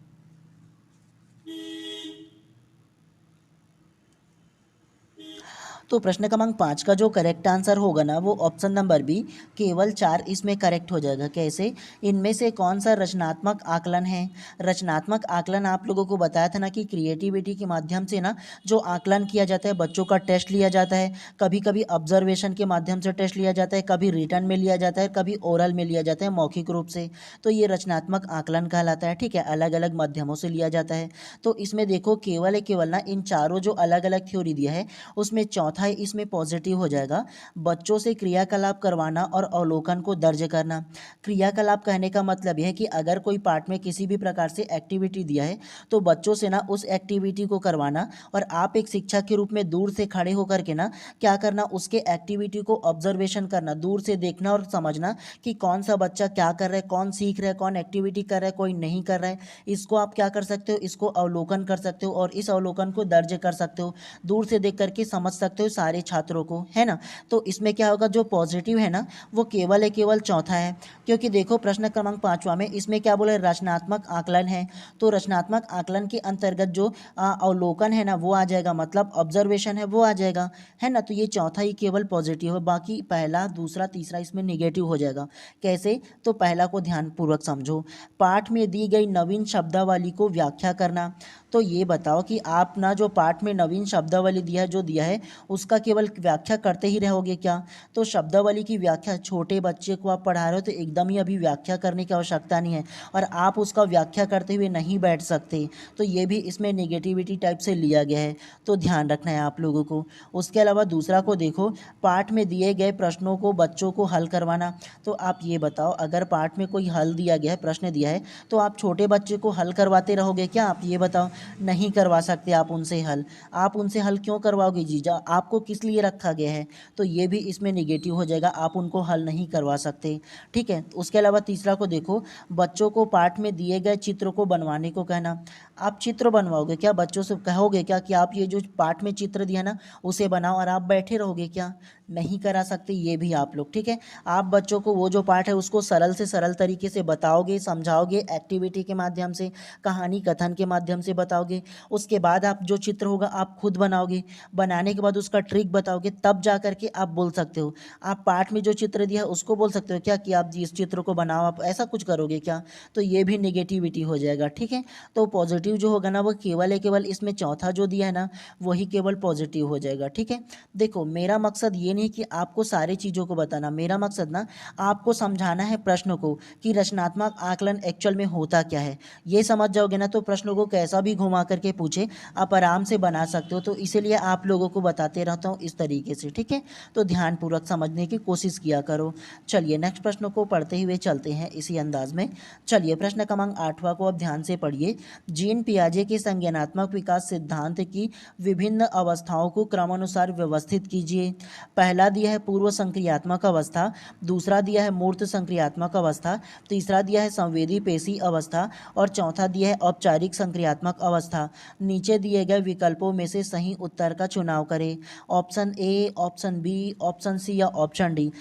तो प्रश्न क्रमांक 5 का जो करेक्ट आंसर होगा ना वो ऑप्शन नंबर बी केवल 4 इसमें करेक्ट हो जाएगा। कैसे? इनमें से कौन सा रचनात्मक आकलन है? रचनात्मक आकलन आप लोगों को बताया था ना कि क्रिएटिविटी के माध्यम से ना जो आकलन किया जाता है, बच्चों का टेस्ट लिया जाता है, कभी कभी ऑब्जर्वेशन के माध्यम से टेस्ट लिया जाता है, कभी रिटर्न में लिया जाता है, कभी ओरल में लिया जाता है मौखिक रूप से। तो ये रचनात्मक आकलन कहलाता है, ठीक है। अलग अलग माध्यमों से लिया जाता है। तो इसमें देखो केवल है केवल ना इन चारों जो अलग अलग थ्योरी दिया है उसमें चौथा है इसमें पॉजिटिव हो जाएगा, बच्चों से क्रियाकलाप करवाना और अवलोकन को दर्ज करना। क्रियाकलाप कहने का मतलब यह है कि अगर कोई पाठ में किसी भी प्रकार से एक्टिविटी दिया है तो बच्चों से ना उस एक्टिविटी को करवाना, और आप एक शिक्षक के रूप में दूर से खड़े होकर के ना क्या करना, उसके एक्टिविटी को ऑब्जर्वेशन करना, दूर से देखना और समझना कि कौन सा बच्चा क्या कर रहा है, कौन सीख रहा है, कौन एक्टिविटी कर रहा है, कोई नहीं कर रहा है। इसको आप क्या कर सकते हो, इसको अवलोकन कर सकते हो और इस अवलोकन को दर्ज कर सकते हो, दूर से देख करके समझ सकते हो सारे छात्रों को, है ना। तो इसमें क्या होगा, जो पॉजिटिव है ना वो केवल है केवल चौथा है, क्योंकि देखो प्रश्न क्रमांक 5वां में इसमें क्या बोले, रचनात्मक आकलन है। तो रचनात्मक आकलन के अंतर्गत जो अवलोकन है ना वो आ जाएगा, मतलब ऑब्जर्वेशन है वो आ जाएगा, है ना। तो ये चौथा ही केवल पॉजिटिव है, बाकी पहला दूसरा तीसरा इसमें निगेटिव हो जाएगा। कैसे? तो पहला को ध्यानपूर्वक समझो, पाठ में दी गई नवीन शब्दावली को व्याख्या करना। तो ये बताओ कि आप ना जो पाठ में नवीन शब्दावली दिया है उसका केवल व्याख्या करते ही रहोगे क्या? तो शब्दावली की व्याख्या, छोटे बच्चे को आप पढ़ा रहे हो तो एकदम ही अभी व्याख्या करने की आवश्यकता नहीं है, और आप उसका व्याख्या करते हुए नहीं बैठ सकते, तो ये भी इसमें नेगेटिविटी टाइप से लिया गया है, तो ध्यान रखना है आप लोगों को। उसके अलावा दूसरा को देखो, पाठ में दिए गए प्रश्नों को बच्चों को हल करवाना। तो आप ये बताओ, अगर पाठ में कोई हल दिया गया है, प्रश्न दिया है, तो आप छोटे बच्चे को हल करवाते रहोगे क्या? आप ये बताओ, नहीं करवा सकते आप उनसे हल। आप उनसे हल क्यों करवाओगे जीजा? आपको किस लिए रखा गया है? तो ये भी इसमें निगेटिव हो जाएगा, आप उनको हल नहीं करवा सकते, ठीक है। उसके अलावा तीसरा को देखो, बच्चों को पाठ में दिए गए चित्र को बनवाने को कहना। आप चित्र बनवाओगे क्या? बच्चों से कहोगे क्या कि आप ये जो पाठ में चित्र दिया ना उसे बनाओ, और आप बैठे रहोगे क्या? नहीं करा सकते ये भी आप लोग, ठीक है। आप बच्चों को वो जो पाठ है उसको सरल से सरल तरीके से बताओगे, समझाओगे, एक्टिविटी के माध्यम से, कहानी कथन के माध्यम से बताओगे। उसके बाद आप जो चित्र होगा आप खुद बनाओगे, बनाने के बाद उसका ट्रिक बताओगे, तब जा करके आप बोल सकते हो। आप पाठ में जो चित्र दिया है उसको बोल सकते हो क्या कि आप जी इस चित्र को बनाओ, आप ऐसा कुछ करोगे क्या? तो ये भी निगेटिविटी हो जाएगा, ठीक है। तो पॉजिटिव जो होगा ना वो केवल है केवल इसमें चौथा जो दिया है ना वही केवल पॉजिटिव हो जाएगा, ठीक है। देखो मेरा मकसद ये नहीं कि आपको सारी चीज़ों को बताना, मेरा मकसद ना आपको समझाना है प्रश्न को कि रचनात्मक आकलन एक्चुअल में होता क्या है। ये समझ जाओगे ना तो प्रश्नों को कैसा भी घुमा करके पूछे आप आराम से बना सकते हो। तो इसीलिए आप लोगों को बताते रहता हूँ इस तरीके से, ठीक है। तो ध्यानपूर्वक समझने की कोशिश किया करो। चलिए नेक्स्ट प्रश्न को पढ़ते हुए चलते हैं इसी अंदाज में। चलिए प्रश्न क्रमांक 8वां को अब ध्यान से पढ़िए। जीन पियाजे के संज्ञानात्मक विकास सिद्धांत की विभिन्न अवस्थाओं को क्रमानुसार व्यवस्थित कीजिए। पहला दिया है पूर्व संक्रियात्मक अवस्था, दूसरा दिया है मूर्त संक्रियात्मक अवस्था, तीसरा दिया है संवेदी पेशी अवस्था और चौथा दिया है औपचारिक संक्रियात्मक अवस्था। नीचे दिए गए विकल्पों में से सही उत्तर का चुनाव करें। Option A, option B, option C या ऑप्शन डी।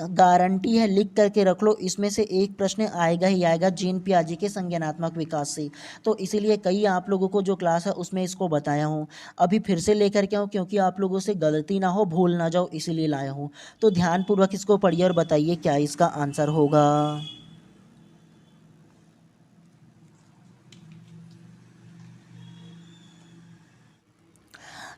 गारंटी है, लिख करके रख लो, इसमें से एक प्रश्न आएगा ही आएगा जीन पियाजे के संज्ञानात्मक विकास से। तो इसीलिए कई आप लोगों को जो क्लास है उसमें इसको बताया हूँ, अभी फिर से लेकर के आऊँ क्योंकि आप लोगों से गलती ना हो, भूल ना जाओ, इसीलिए लाया हूँ। तो ध्यानपूर्वक इसको पढ़िए और बताइए क्या इसका आंसर होगा।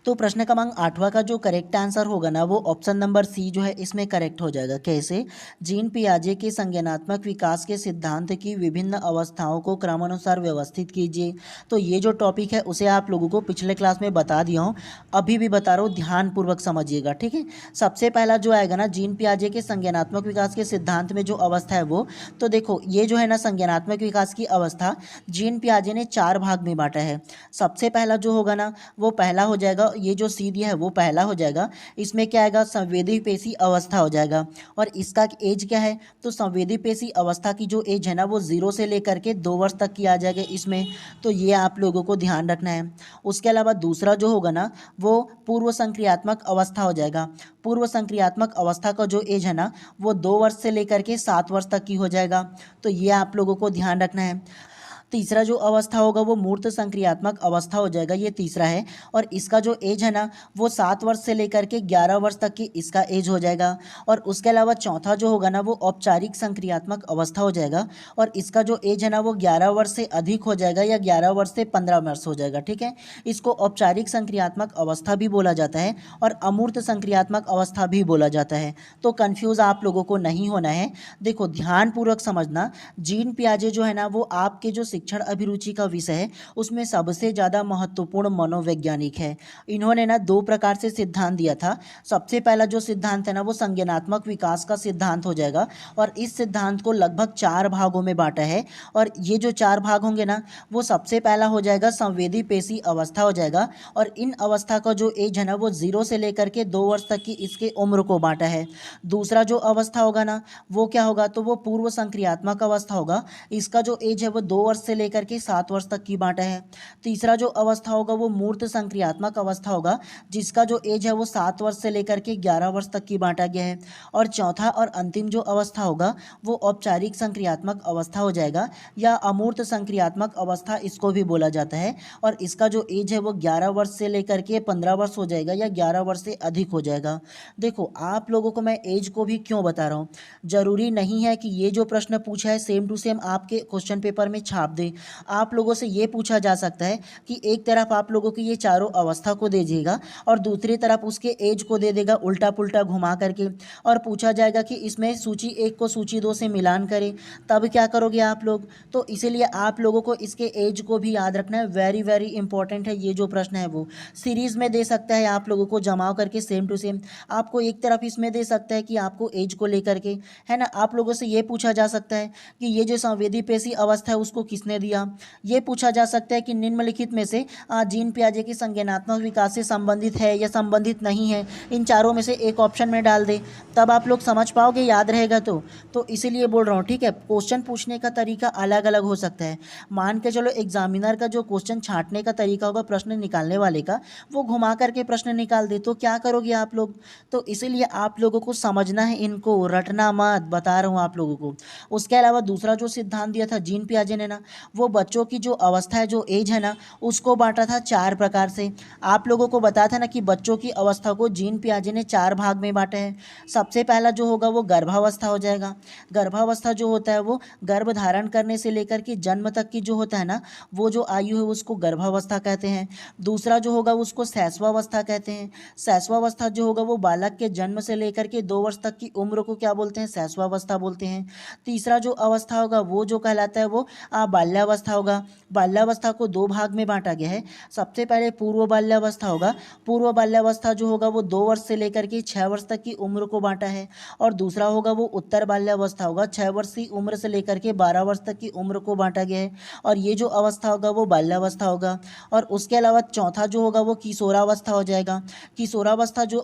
तो प्रश्न क्रमांक 8वां का जो करेक्ट आंसर होगा ना वो ऑप्शन नंबर सी जो है इसमें करेक्ट हो जाएगा। कैसे? जीन पियाजे के संज्ञानात्मक विकास के सिद्धांत की विभिन्न अवस्थाओं को क्रमानुसार व्यवस्थित कीजिए। तो ये जो टॉपिक है उसे आप लोगों को पिछले क्लास में बता दिया हूँ, अभी भी बता रहा हूँ, ध्यानपूर्वक समझिएगा, ठीक है। सबसे पहला जो आएगा ना जीन पियाजे के संज्ञानात्मक विकास के सिद्धांत में जो अवस्था है वो, तो देखो ये जो है ना संज्ञानात्मक विकास की अवस्था जीन पियाजे ने 4 भाग में बांटा है। सबसे पहला जो होगा ना वो पहला हो जाएगा, ये जो सी दिया है वो पहला हो जाएगा। इसमें क्या आएगा? संवेदी पेशी अवस्था हो जाएगा। और इसका एज क्या है? तो संवेदी पेशी अवस्था की जो एज है ना वो 0 से लेकर के 2 वर्ष तक की आ जाएगा इसमें। तो ये आप लोगों को ध्यान रखना है। उसके अलावा दूसरा जो होगा ना वो पूर्व संक्रियात्मक अवस्था हो जाएगा। पूर्व संक्रियात्मक अवस्था का जो एज है ना वो 2 वर्ष से लेकर के 7 वर्ष तक की हो जाएगा। तो ये आप लोगों को ध्यान रखना है। तीसरा जो अवस्था होगा वो मूर्त संक्रियात्मक अवस्था हो जाएगा, ये तीसरा है। और इसका जो एज है ना वो 7 वर्ष से लेकर के 11 वर्ष तक की इसका एज हो जाएगा। और उसके अलावा चौथा जो होगा ना वो औपचारिक संक्रियात्मक अवस्था हो जाएगा। और इसका जो एज है ना वो 11 वर्ष से अधिक हो जाएगा या 11 वर्ष से 15 वर्ष हो जाएगा, ठीक है। इसको औपचारिक संक्रियात्मक अवस्था भी बोला जाता है और अमूर्त संक्रियात्मक अवस्था भी बोला जाता है। तो कन्फ्यूज आप लोगों को नहीं होना है। देखो ध्यानपूर्वक समझना, जीन पियाजे जो है ना वो आपके जो शिक्षण अभिरुचि का विषय है उसमें सबसे ज़्यादा महत्वपूर्ण मनोवैज्ञानिक है। इन्होंने ना 2 प्रकार से सिद्धांत दिया था। सबसे पहला जो सिद्धांत है ना वो संज्ञानात्मक विकास का सिद्धांत हो जाएगा और इस सिद्धांत को लगभग 4 भागों में बांटा है। और ये जो 4 भाग होंगे ना वो सबसे पहला हो जाएगा संवेदी पेशी अवस्था हो जाएगा। और इन अवस्था का जो एज है ना वो 0 से लेकर के 2 वर्ष तक की इसके उम्र को बांटा है। दूसरा जो अवस्था होगा ना वो क्या होगा? तो वो पूर्व संक्रियात्मक अवस्था होगा। इसका जो एज है वो 2 वर्ष से लेकर के 7 वर्ष तक की बांटा है। तीसरा जो अवस्था होगा वो मूर्त संक्रियात्मक अवस्था होगा, जिसका जो एज है वो 7 वर्ष से लेकर के 11 वर्ष तक की बांटा गया है। और चौथा और अंतिम जो अवस्था होगा वो औपचारिक संक्रियात्मक अवस्था हो जाएगा या अमूर्त संक्रियात्मक अवस्था इसको भी बोला जाता है। और इसका जो एज है वो 11 वर्ष से लेकर के 15 वर्ष हो जाएगा या 11 वर्ष से अधिक हो जाएगा। देखो आप लोगों को मैं एज को भी क्यों बता रहा हूँ, जरूरी नहीं है कि ये जो प्रश्न पूछा है सेम टू सेम आपके क्वेश्चन पेपर में छाप दे। आप लोगों से ये पूछा जा सकता है कि एक तरफ आप लोगों की ये चारों अवस्था को दे देगा और दूसरी तरफ उसके एज को दे देगा उल्टा पुल्टा घुमा करके, और पूछा जाएगा कि इसमें सूची 1 को सूची 2 से मिलान करें, तब क्या करोगे आप लोग। तो इसीलिए आप लोगों को इसके एज को भी याद रखना है। वेरी वेरी इंपॉर्टेंट है ये जो प्रश्न है वो। सीरीज में दे सकता है आप लोगों को जमाव करके सेम टू सेम, आपको एक तरफ इसमें दे सकता है कि आपको एज को लेकर के, है ना। आप लोगों से ये पूछा जा सकता है कि ये जो संवेदी पेशी अवस्था है उसको किसने दिया। ये पूछा जा सकता है कि निम्नलिखित में से जीन पियाजे की संज्ञानात्मक विकास से संबंधित है या संबंधित नहीं है, इन चारों में से एक ऑप्शन में डाल दे, तब आप लोग समझ पाओगे, याद रहेगा। तो इसीलिए बोल रहा हूँ, ठीक है। क्वेश्चन पूछने का तरीका अलग अलग हो सकता है। मान के चलो एग्जामिनर का जो क्वेश्चन छांटने का तरीका होगा प्रश्न निकालने वाले का, वो घुमा करके प्रश्न निकाल दे, तो क्या करोगे आप लोग। तो इसीलिए आप लोगों को समझना है, इनको रटना मत, बता रहा हूँ आप लोगों को। उसके अलावा दूसरा जो सिद्धांत दिया था जीन पियाजे ने ना वो बच्चों की जो अवस्था है, जो एज है ना, उसको बांटा था 4 प्रकार से। आप लोगों को बताया था ना कि बच्चों की अवस्था को जीन पियाजे ने 4 भाग में बांटा है। सबसे पहला जो होगा वो गर्भावस्था हो जाएगा। गर्भावस्था जो होता है वो गर्भ धारण करने से लेकर के जन्म तक की जो होता है ना, वो जो आयु है उसको गर्भावस्था कहते हैं। दूसरा जो होगा उसको शैशवावस्था कहते हैं। शैशवावस्था जो होगा वो बालक के जन्म से लेकर के 2 वर्ष तक की उम्र को क्या बोलते हैं, शैशवावस्था बोलते हैं। तीसरा जो अवस्था होगा वो जो कहलाता है वो बाल्यावस्था होगा। बाल्यावस्था को 2 भाग में बांटा गया है। सबसे पहले पूर्व बाल्यावस्था होगा। पूर्व बाल्यावस्था जो होगा वो 2 वर्ष से लेकर के 6 वर्ष तक की उम्र को बांटा है। और दूसरा होगा वो उत्तर बाल्यावस्था होगा, 6 वर्ष की उम्र से लेकर के 12 वर्ष तक की उम्र को बांटा गया है। और ये जो अवस्था होगा वो बाल्यावस्था होगा। और उसके अलावा चौथा जो होगा वो किशोरावस्था हो जाएगा। किशोरावस्था जो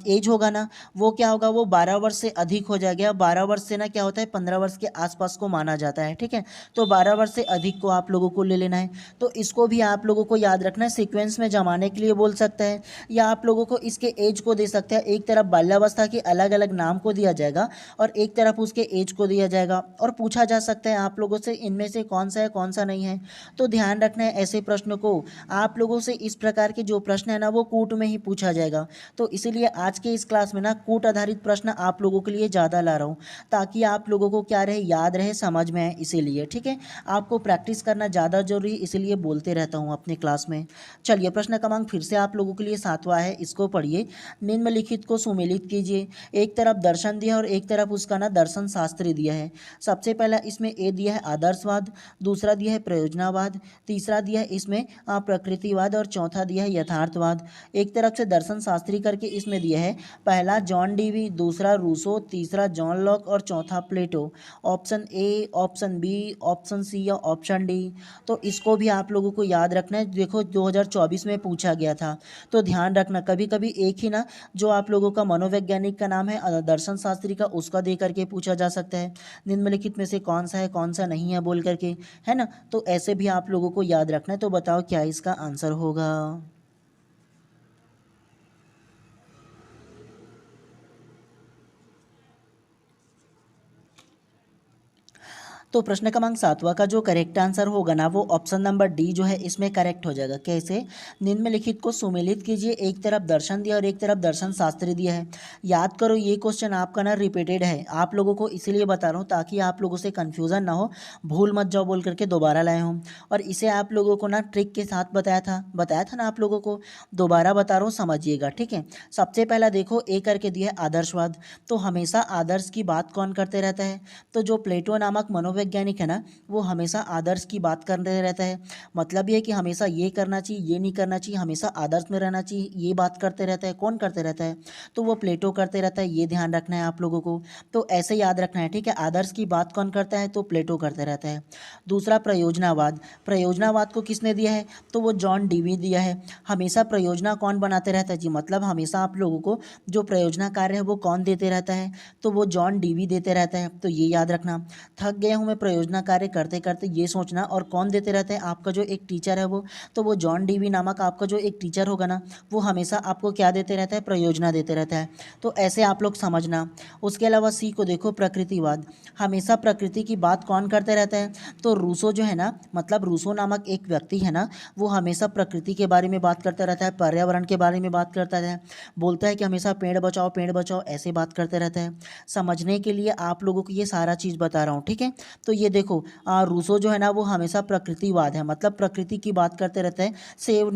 एज होगा ना, वो क्या होगा, वो 12 वर्ष से अधिक हो जाएगा। 12 वर्ष से ना क्या होता है, 15 वर्ष के आसपास को माना जाता है, ठीक है। तो 12 वर्ष से अधिक को आप लोगों को ले लेना है। तो इसको भी आप लोगों को याद रखना है, सीक्वेंस में जमाने के लिए बोल सकते हैं, या आप लोगों को इसके एज को दे सकते हैं। एक तरफ बाल्यावस्था के अलग अलग नाम को दिया जाएगा और एक तरफ उसके एज को दिया जाएगा, और पूछा जा सकता है आप लोगों से इनमें से कौन सा है कौन सा नहीं है। तो ध्यान रखना है, ऐसे प्रश्न को आप लोगों से इस प्रकार के जो प्रश्न है ना वो कूट में ही पूछा जाएगा। तो इसीलिए आज के इस क्लास में ना कूट आधारित प्रश्न आप लोगों के लिए ज़्यादा ला रहा हूँ, ताकि आप लोगों को क्या रहे, याद रहे, समझ में आए। इसीलिए ठीक है, आपको प्रैक्टिस करना ज़्यादा जरूरी, इसीलिए बोलते रहता हूँ अपने क्लास में। चलिए प्रश्न क्रमांक फिर से आप लोगों के लिए 7वां है, इसको पढ़िए। निम्नलिखित को सुमेलित कीजिए। एक तरफ दर्शन दिया और एक तरफ उसका ना दर्शन शास्त्र दिया है। सबसे पहला इसमें ए दिया है आदर्शवाद, दूसरा दिया है प्रयोजनावाद, तीसरा दिया है इसमें प्रकृतिवाद, और चौथा दिया है यथार्थवाद। एक तरफ से दर्शन शास्त्री करके इसमें दिया है पहला जॉन डीवी, दूसरा रूसो, तीसरा जॉन लॉक और चौथा Plato. Option A, option B, option C या ऑप्शन डी। तो इसको भी आप लोगों को याद रखना है। देखो 2024 में पूछा गया था, तो ध्यान रखना। कभी कभी एक ही ना जो आप लोगों का मनोवैज्ञानिक का नाम है दर्शन शास्त्री का, उसका दे करके पूछा जा सकता है निम्नलिखित में से कौन सा है कौन सा नहीं है बोल करके, है ना। तो ऐसे भी आप लोगों को याद रखना है। तो बताओ क्या इसका आंसर होगा। तो प्रश्न क्रमांक 7वां का जो करेक्ट आंसर होगा ना वो ऑप्शन नंबर डी जो है इसमें करेक्ट हो जाएगा। कैसे, निम्नलिखित को सुमेलित कीजिए। एक तरफ दर्शन दिया और एक तरफ दर्शन शास्त्र दिया है। याद करो ये क्वेश्चन आपका ना रिपीटेड है, आप लोगों को इसीलिए बता रहा हूँ ताकि आप लोगों से कन्फ्यूज़न ना हो, भूल मत जाओ बोल करके दोबारा लाए हूँ। और इसे आप लोगों को ना ट्रिक के साथ बताया था ना आप लोगों को, दोबारा बता रहा हूँ, समझिएगा ठीक है। सबसे पहला देखो ए करके दिया है आदर्शवाद। तो हमेशा आदर्श की बात कौन करते रहता है, तो जो प्लेटो नामक मनोवैज्ञानिक है ना, वो हमेशा आदर्श की बात करते रहता है। मतलब ये कि हमेशा ये करना चाहिए, ये नहीं करना चाहिए, हमेशा आदर्श में रहना चाहिए, ये बात करते रहता है। कौन करते रहता है, तो वो प्लेटो करते रहता है। ये ध्यान रखना है आप लोगों को, तो ऐसे याद रखना है, ठीक है। आदर्श की बात कौन करता है, तो प्लेटो करते रहता है। दूसरा प्रयोजनावाद। प्रयोजनावाद को किसने दिया है, तो वो जॉन डीवी दिया है। हमेशा प्रयोजना कौन बनाते रहता है जी, मतलब हमेशा आप लोगों को जो प्रयोजना कार्य है वो कौन देते रहता है, तो वो जॉन डीवी देते रहता है। तो ये याद रखना। थक गया हूँ मैं प्रयोजना कार्य करते करते, ये सोचना। और कौन देते रहते हैं, आपका जो एक टीचर है वो, तो वो जॉन डीवी नामक आपका जो एक टीचर होगा ना, वो हमेशा आपको क्या देते रहता है, प्रयोजना देते रहता है। तो ऐसे आप लोग समझना। उसके अलावा सी को देखो प्रकृतिवाद। हमेशा प्रकृति की बात कौन करते रहता है, तो रूसो जो है ना, मतलब रूसो नामक एक व्यक्ति है ना, वो हमेशा प्रकृति के बारे में बात करता रहता है, पर्यावरण के बारे में बात करता है। बोलता है कि हमेशा पेड़ बचाओ ऐसे बात करते रहता है। समझने के लिए आप लोगों को ये सारा चीज़ बता रहा हूँ, ठीक है। तो ये देखो रूसो जो है ना वो हमेशा प्रकृतिवाद है, मतलब प्रकृति की बात करते रहता है, सेव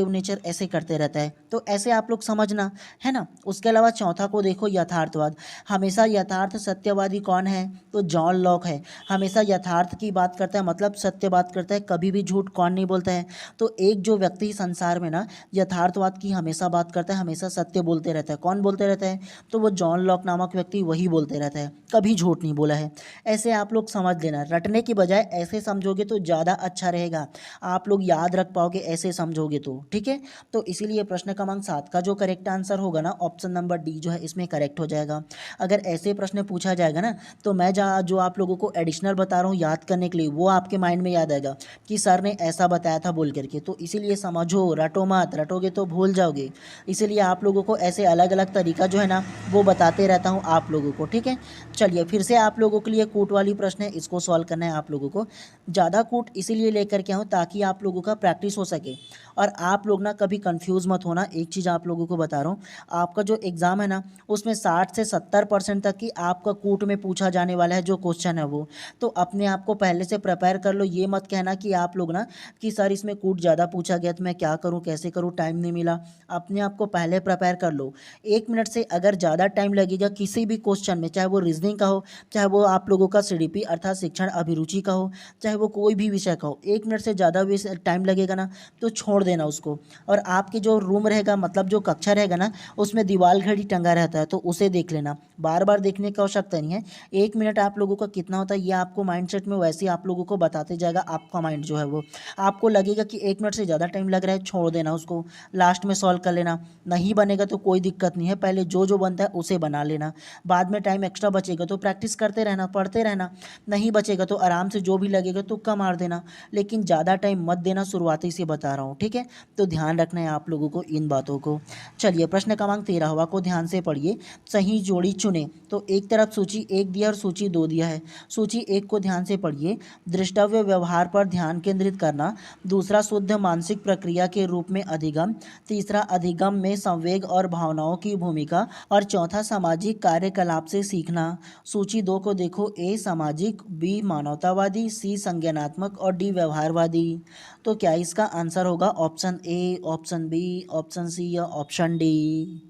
नेचर ऐसे करते रहता है। तो ऐसे आप लोग समझना, है ना। उसके अलावा चौथा को देखो यथार्थवाद। हमेशा यथार्थ सत्यवादी कौन है, तो जॉन लॉक है। हमेशा यथार्थ की बात करता है, मतलब सत्य बात करता है, कभी भी झूठ कौन नहीं बोलता है। तो एक जो व्यक्ति संसार में ना यथार्थवाद की हमेशा बात करता है, हमेशा सत्य बोलते रहता है, कौन बोलते रहता है, तो वो जॉन लॉक नामक व्यक्ति वही बोलते रहता है, कभी झूठ नहीं बोला है। ऐसे आप लोग समझ लेना, रटने की बजाय ऐसे समझोगे तो ज़्यादा अच्छा रहेगा, आप लोग याद रख पाओगे ऐसे समझोगे तो, ठीक है। तो इसीलिए प्रश्न क्रमांक 7 का जो करेक्ट आंसर होगा ना, ऑप्शन नंबर डी जो है इसमें करेक्ट हो जाएगा। अगर ऐसे प्रश्न पूछा जाएगा ना, तो मैं जो आप लोगों को एडिशनल बता रहा हूँ याद करने के लिए, वो आपके माइंड में याद आएगा कि सर ने ऐसा बताया था बोल करके। तो इसीलिए समझो, रटो मत, रटोगे तो भूल जाओगे। इसीलिए आप लोगों को ऐसे अलग अलग तरीका जो है ना वो बताते रहता हूँ आप लोगों को, ठीक है। चलिए फिर से आप लोगों के लिए कूट वाली प्रश्न है, इसको सॉल्व करना है आप लोगों को। ज़्यादा कूट इसीलिए लेकर के आऊँ ताकि आप लोगों का प्रैक्टिस हो सके और आप लोग ना कभी कंफ्यूज मत होना। एक चीज़ आप लोगों को बता रहा हूँ, आपका जो एग्ज़ाम है ना उसमें 60 से 70% तक ही आपका कूट में पूछा जाने वाला है जो क्वेश्चन है वो। तो अपने आप को पहले से प्रिपेयर कर लो। ये मत कहना कि आप लोग ना कि सर इसमें कूट ज़्यादा पूछा गया तो मैं क्या करूँ, कैसे करूँ, टाइम नहीं मिला। अपने आप को पहले प्रिपेयर कर लो। 1 मिनट से अगर ज़्यादा टाइम लगेगा किसी भी क्वेश्चन में, चाहे वो रीजनिंग का हो, चाहे वो आप लोगों का सीडीपी अर्थात शिक्षण अभिरुचि का हो, चाहे वो कोई भी विषय का हो, 1 मिनट से ज़्यादा भी टाइम लगेगा ना तो छोड़ देना उसको। और आपके जो रूम रहेगा मतलब जो कक्षा रहेगा ना उसमें दीवार घड़ी टंगा रहता है तो उसे देख लेना। बार बार देखने की आवश्यकता नहीं है। 1 मिनट आप लोगों का कितना होता है ये आपको माइंडसेट में वैसे ही आप लोगों को बताते जाएगा। आपका माइंड जो है वो आपको लगेगा कि 1 मिनट से ज़्यादा टाइम लग रहा है, छोड़ देना उसको, लास्ट में सॉल्व कर लेना। नहीं बनेगा तो कोई दिक्कत नहीं है, पहले जो जो बनता है उसे बना लेना। बाद में टाइम एक्स्ट्रा बचेगा तो प्रैक्टिस करते रहना, पढ़ते रहना। नहीं बचेगा तो आराम से जो भी लगेगा तुक्का मार देना, लेकिन ज़्यादा टाइम मत देना, शुरुआती से बता रहा हूँ, ठीक है। तो ध्यान रखना है आप लोगों को इन बातों को। चलिए प्रश्न क्रमांक 13 को ध्यान से पढ़िए। सही जोड़ी चुने। तो एक तरफ सूची 1 दिया और सूची 2 दिया है। सूची 1 को ध्यान से पढ़िए। दृष्टव्य व्यवहार पर ध्यान केंद्रित करना। दूसरा शुद्ध मानसिक प्रक्रिया के रूप में अधिगम। तीसरा अधिगम में संवेग और भावनाओं की भूमिका। और चौथा सामाजिक कार्यकलाप से सीखना। सूची 2 को देखो। ए सामाजिक, बी मानवतावादी, सी संज्ञानात्मक और डी व्यवहारवादी। तो क्या इसका आंसर होगा option A, option B, option C या ऑप्शन डी?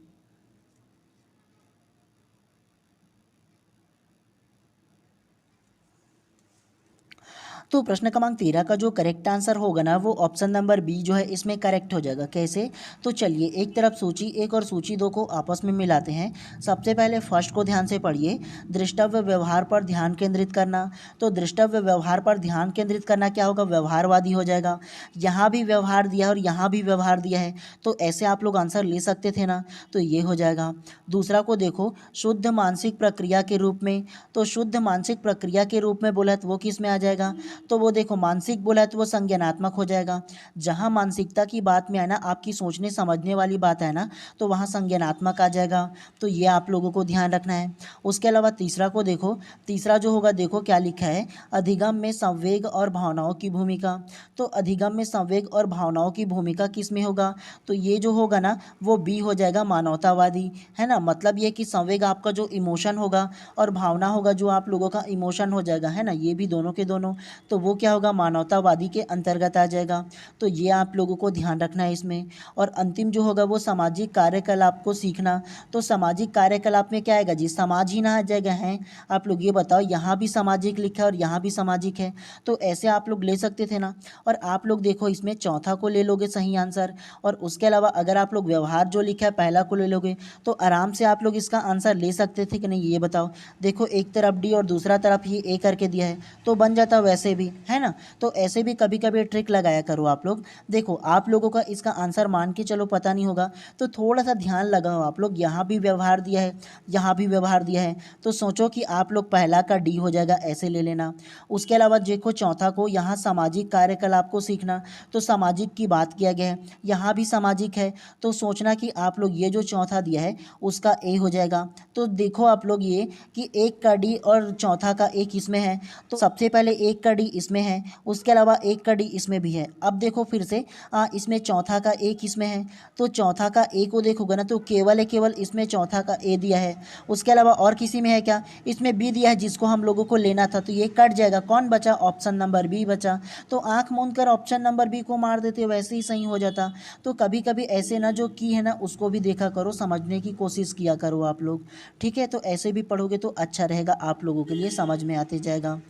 तो प्रश्न क्रमांक 13 का जो करेक्ट आंसर होगा ना वो ऑप्शन नंबर बी जो है इसमें करेक्ट हो जाएगा। कैसे? तो चलिए एक तरफ सूची 1 और सूची 2 को आपस में मिलाते हैं। सबसे पहले फर्स्ट को ध्यान से पढ़िए। दृष्टव्य व्यवहार पर ध्यान केंद्रित करना। तो दृष्टव्य व्यवहार पर ध्यान केंद्रित करना क्या होगा? व्यवहारवादी हो जाएगा। यहाँ भी व्यवहार दिया है और यहाँ भी व्यवहार दिया है तो ऐसे आप लोग आंसर ले सकते थे ना, तो ये हो जाएगा। दूसरा को देखो, शुद्ध मानसिक प्रक्रिया के रूप में। तो शुद्ध मानसिक प्रक्रिया के रूप में बोला है तो वो किस में आ जाएगा? तो वो देखो मानसिक बोला है तो वो संज्ञानात्मक हो जाएगा। जहाँ मानसिकता की बात में है ना, आपकी सोचने समझने वाली बात है ना, तो वहाँ संज्ञानात्मक आ जाएगा। तो ये आप लोगों को ध्यान रखना है। उसके अलावा तीसरा को देखो। तीसरा जो होगा देखो क्या लिखा है, अधिगम में संवेग और भावनाओं की भूमिका। तो अधिगम में संवेग और भावनाओं की भूमिका किस में होगा? तो ये जो होगा ना वो बी हो जाएगा, मानवतावादी, है ना। मतलब ये कि संवेग आपका जो इमोशन होगा और भावना होगा जो आप लोगों का इमोशन हो जाएगा, है ना, ये भी दोनों के दोनों, तो वो क्या होगा? मानवतावादी के अंतर्गत आ जाएगा। तो ये आप लोगों को ध्यान रखना है इसमें। और अंतिम जो होगा वो सामाजिक कार्यकलाप को सीखना। तो सामाजिक कार्यकलाप में क्या आएगा जी? समाज ही ना आ जाएगा। है आप लोग ये बताओ, यहाँ भी सामाजिक लिखा है और यहाँ भी सामाजिक है, तो ऐसे आप लोग ले सकते थे ना। और आप लोग देखो इसमें चौथा को ले लोगे सही आंसर, और उसके अलावा अगर आप लोग व्यवहार जो लिखा है पहला को ले लोगे तो आराम से आप लोग इसका आंसर ले सकते थे कि नहीं, ये बताओ। देखो एक तरफ डी और दूसरा तरफ ये ए करके दिया है तो बन जाता वैसे भी, है ना। तो ऐसे भी कभी कभी ट्रिक लगाया करो आप लोग। देखो आप लोगों का इसका आंसर मान के चलो पता नहीं होगा तो थोड़ा सा ध्यान लगाओ आप लोग। यहाँ भी व्यवहार दिया है, यहाँ भी व्यवहार दिया है, तो सोचो कि आप लोग पहला का डी हो जाएगा, ऐसे ले लेना। उसके अलावा देखो चौथा को, यहाँ सामाजिक कार्यकलाप को सीखना, तो सामाजिक की बात किया गया है, यहाँ भी सामाजिक है, तो सोचना कि आप लोग ये जो चौथा दिया है उसका ए हो जाएगा। तो देखो आप लोग ये कि एक का डी और चौथा का ए किसमें है, तो सबसे पहले एक का डी इसमें है, उसके अलावा एक का डी इसमें भी है। अब देखो फिर से इसमें चौथा का ए किसमें है, तो चौथा का ए को देखोगे ना तो केवल है केवल इसमें चौथा का ए दिया है। उसके अलावा और किसी में है क्या? इसमें बी दिया है जिसको हम लोगों को लेना था, तो ये कट जाएगा। कौन बचा? ऑप्शन नंबर बी बचा। तो आंख मूंद कर ऑप्शन नंबर बी को मार देते, वैसे ही सही हो जाता। तो कभी कभी ऐसे ना जो की है ना उसको भी देखा करो, समझने की कोशिश किया करो आप लोग, ठीक है। तो ऐसे भी पढ़ोगे तो अच्छा रहेगा, आप लोगों के लिए समझ में आते जाएगा।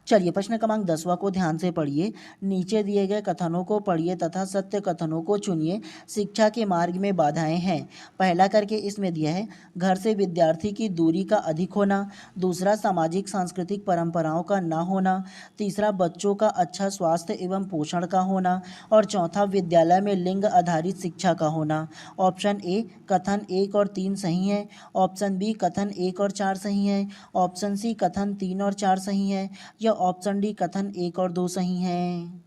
चलिए प्रश्न क्रमांक 10वां को ध्यान से पढ़िए। नीचे दिए गए कथनों को पढ़िए तथा सत्य कथनों को चुनिए। शिक्षा के मार्ग में बाधाएं हैं। पहला करके इसमें दिया है, घर से विद्यार्थी की दूरी का अधिक होना। दूसरा, सामाजिक सांस्कृतिक परंपराओं का न होना। तीसरा, बच्चों का अच्छा स्वास्थ्य एवं पोषण का होना। और चौथा, विद्यालय में लिंग आधारित शिक्षा का होना। ऑप्शन ए कथन 1 और 3 सही है। ऑप्शन बी कथन 1 और 4 सही है। ऑप्शन सी कथन 3 और 4 सही है। या ऑप्शन डी कथन 1 और 2 सही हैं।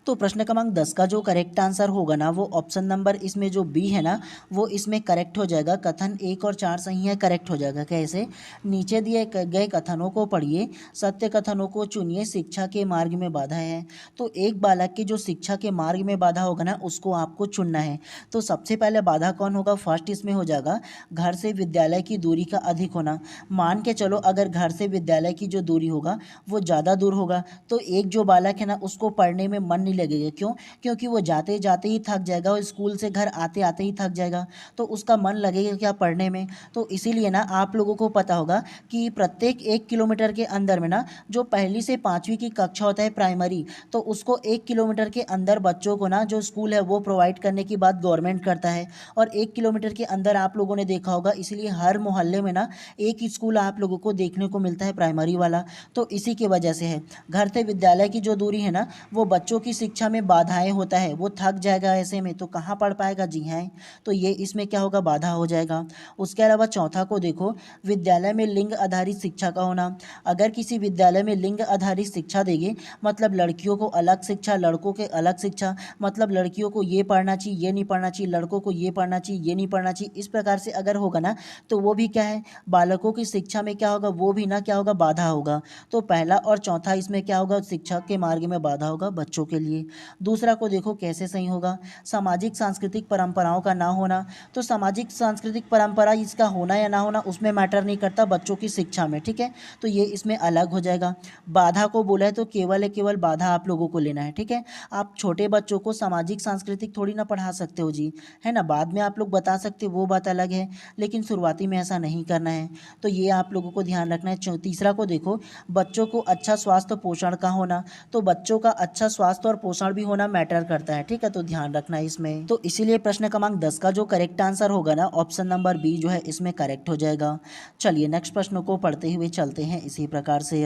तो प्रश्न क्रमांक 10 का जो करेक्ट आंसर होगा ना वो ऑप्शन नंबर इसमें जो बी है ना वो इसमें करेक्ट हो जाएगा। कथन 1 और 4 सही है, करेक्ट हो जाएगा। कैसे? नीचे दिए गए कथनों को पढ़िए, सत्य कथनों को चुनिए, शिक्षा के मार्ग में बाधा है। तो एक बालक की जो शिक्षा के मार्ग में बाधा होगा ना उसको आपको चुनना है। तो सबसे पहले बाधा कौन होगा? फर्स्ट इसमें हो जाएगा घर से विद्यालय की दूरी का अधिक होना। मान के चलो अगर घर से विद्यालय की जो दूरी होगा वो ज़्यादा दूर होगा तो एक जो बालक है ना उसको पढ़ने में मन नहीं लगेगा। क्यों? क्योंकि वो जाते जाते ही थक जाएगा और स्कूल से घर आते आते ही थक जाएगा, तो उसका मन लगेगा क्या? पढ़ने में। तो इसीलिए ना आप लोगों को पता होगा कि प्रत्येक 1 किलोमीटर के अंदर में ना जो पहली से 5वीं की कक्षा होता है प्राइमरी, तो उसको 1 किलोमीटर के अंदर बच्चों को ना जो स्कूल है वो प्रोवाइड करने की बात गवर्नमेंट करता है। और 1 किलोमीटर के अंदर आप लोगों ने देखा होगा, इसलिए हर मोहल्ले में ना एक स्कूल आप लोगों को देखने को मिलता है प्राइमरी वाला। तो इसी की वजह से है। घर से विद्यालय की जो दूरी है ना वो बच्चों की शिक्षा में बाधाएं होता है, वो थक जाएगा ऐसे में तो कहाँ पढ़ पाएगा। जी हैं, तो ये इसमें क्या होगा? बाधा हो जाएगा। उसके अलावा चौथा को देखो, विद्यालय में लिंग आधारित शिक्षा का होना। अगर किसी विद्यालय में लिंग आधारित शिक्षा देंगे मतलब लड़कियों को अलग शिक्षा, लड़कों के अलग शिक्षा, मतलब लड़कियों को ये पढ़ना चाहिए, ये नहीं पढ़ना चाहिए, लड़कों को ये पढ़ना चाहिए, ये नहीं पढ़ना चाहिए, इस प्रकार से अगर होगा ना तो वो भी क्या है? बालकों की शिक्षा में क्या होगा? वो भी ना क्या होगा? बाधा होगा। तो पहला और चौथा इसमें क्या होगा? शिक्षा के मार्ग में बाधा होगा बच्चों के लिए। दूसरा को देखो कैसे सही होगा, सामाजिक सांस्कृतिक परंपराओं का ना होना। तो सामाजिक सांस्कृतिक परंपरा इसका होना या ना होना उसमें मैटर नहीं करता बच्चों की शिक्षा में, ठीक है, तो ये इसमें अलग हो जाएगा। बाधा को बोला है तो केवल बाधा आप लोगों को लेना है, ठीक है। आप छोटे बच्चों को सामाजिक सांस्कृतिक थोड़ी ना पढ़ा सकते हो जी, है ना, बाद में आप लोग बता सकते हो वो बात अलग है, लेकिन शुरुआती में ऐसा नहीं करना है। तो ये आप लोगों को ध्यान रखना है। तीसरा को देखो, बच्चों को अच्छा स्वास्थ्य पोषण का होना। तो बच्चों का अच्छा स्वास्थ्य और पोषण भी होना मैटर करता है, ठीक है, तो ध्यान रखना है इसमें। तो इसीलिए प्रश्न क्रमांक 10 का जो करेक्ट आंसर होगा ना ऑप्शन नंबर बी जो है इसमें करेक्ट हो जाएगा। चलिए नेक्स्ट प्रश्न को पढ़ते हुए चलते हैं इसी प्रकार से।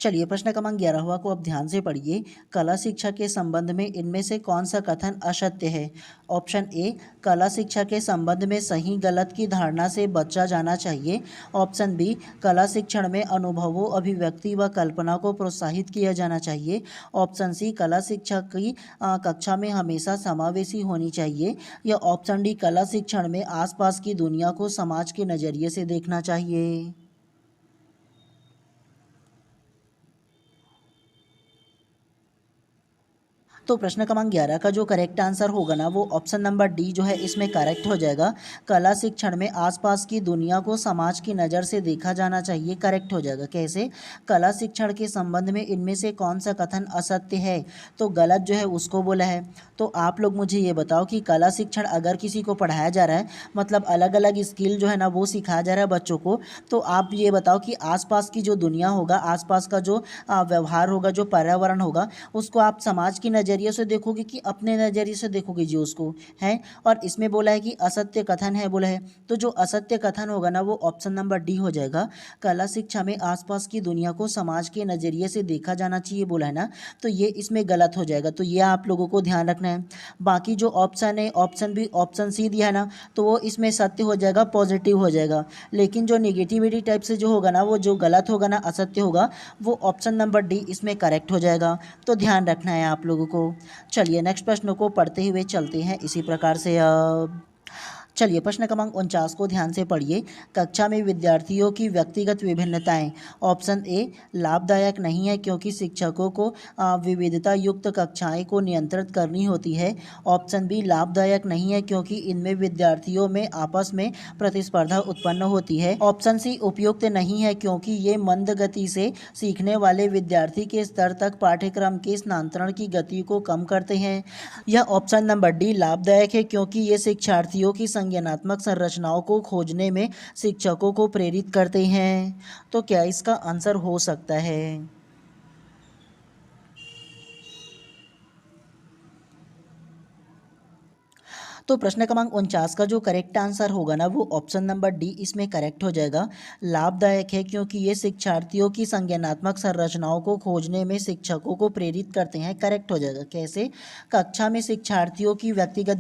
चलिए प्रश्न क्रमांक 11वां को अब ध्यान से पढ़िए। कला शिक्षा के संबंध में इनमें से कौन सा कथन असत्य है? ऑप्शन ए, कला शिक्षा के संबंध में सही गलत की धारणा से बचा जाना चाहिए। ऑप्शन बी, कला शिक्षण में अनुभवों, अभिव्यक्ति व कल्पना को प्रोत्साहित किया जाना चाहिए। ऑप्शन सी, कला शिक्षा की कक्षा में हमेशा समावेशी होनी चाहिए। या ऑप्शन डी, कला शिक्षण में आसपास की दुनिया को समाज के नज़रिए से देखना चाहिए। तो प्रश्न क्रमांक 11 का जो करेक्ट आंसर होगा ना वो ऑप्शन नंबर डी जो है इसमें करेक्ट हो जाएगा। कला शिक्षण में आसपास की दुनिया को समाज की नज़र से देखा जाना चाहिए, करेक्ट हो जाएगा। कैसे? कला शिक्षण के संबंध में इनमें से कौन सा कथन असत्य है? तो गलत जो है उसको बोला है। तो आप लोग मुझे ये बताओ कि कला शिक्षण अगर किसी को पढ़ाया जा रहा है, मतलब अलग अलग स्किल जो है ना वो सिखाया जा रहा है बच्चों को, तो आप ये बताओ कि आसपास की जो दुनिया होगा, आसपास का जो व्यवहार होगा, जो पर्यावरण होगा, उसको आप समाज की नज़रिए से देखोगे कि अपने नज़रिए से देखोगे जी उसको, है। और इसमें बोला है कि असत्य कथन है बोला है, तो जो असत्य कथन होगा ना वो ऑप्शन नंबर डी हो जाएगा। कला शिक्षा में आसपास की दुनिया को समाज के नज़रिए से देखा जाना चाहिए बोला है ना, तो ये इसमें गलत हो जाएगा। तो ये आप लोगों को ध्यान रखना है। बाकी जो ऑप्शन है, ऑप्शन बी, ऑप्शन सी दिया है ना, तो वो इसमें सत्य हो जाएगा, पॉजिटिव हो जाएगा। लेकिन जो निगेटिविटी टाइप से जो होगा ना, वो जो गलत होगा ना, असत्य होगा, वो ऑप्शन नंबर डी इसमें करेक्ट हो जाएगा। तो ध्यान रखना है आप लोगों को। चलिए नेक्स्ट प्रश्न को पढ़ते हुए चलते हैं इसी प्रकार से। चलिए प्रश्न क्रमांक 49 को ध्यान से पढ़िए। कक्षा में विद्यार्थियों की व्यक्तिगत विभिन्नताएं। ऑप्शन ए, लाभदायक नहीं है क्योंकि शिक्षकों को विविधता युक्त कक्षाएं को नियंत्रित करनी होती है। ऑप्शन बी, लाभदायक नहीं है क्योंकि इनमें विद्यार्थियों में आपस में प्रतिस्पर्धा उत्पन्न होती है। ऑप्शन सी, उपयुक्त नहीं है क्योंकि ये मंद गति से सीखने वाले विद्यार्थी के स्तर तक पाठ्यक्रम के स्थानांतरण की गति को कम करते हैं। यह ऑप्शन नंबर डी लाभदायक है क्योंकि ये शिक्षार्थियों की संज्ञानात्मक संरचनाओं को खोजने में शिक्षकों को प्रेरित करते हैं। तो क्या इसका आंसर हो सकता है? तो प्रश्न क्रमांक 49 का जो करेक्ट आंसर होगा ना वो ऑप्शन नंबर डी इसमें करेक्ट हो जाएगा। लाभदायक है क्योंकि ये शिक्षार्थियों की संज्ञानात्मक संरचनाओं को खोजने में शिक्षकों को प्रेरित करते हैं। करेक्ट हो जाएगा। कैसे? कक्षा में शिक्षार्थियों की व्यक्तिगत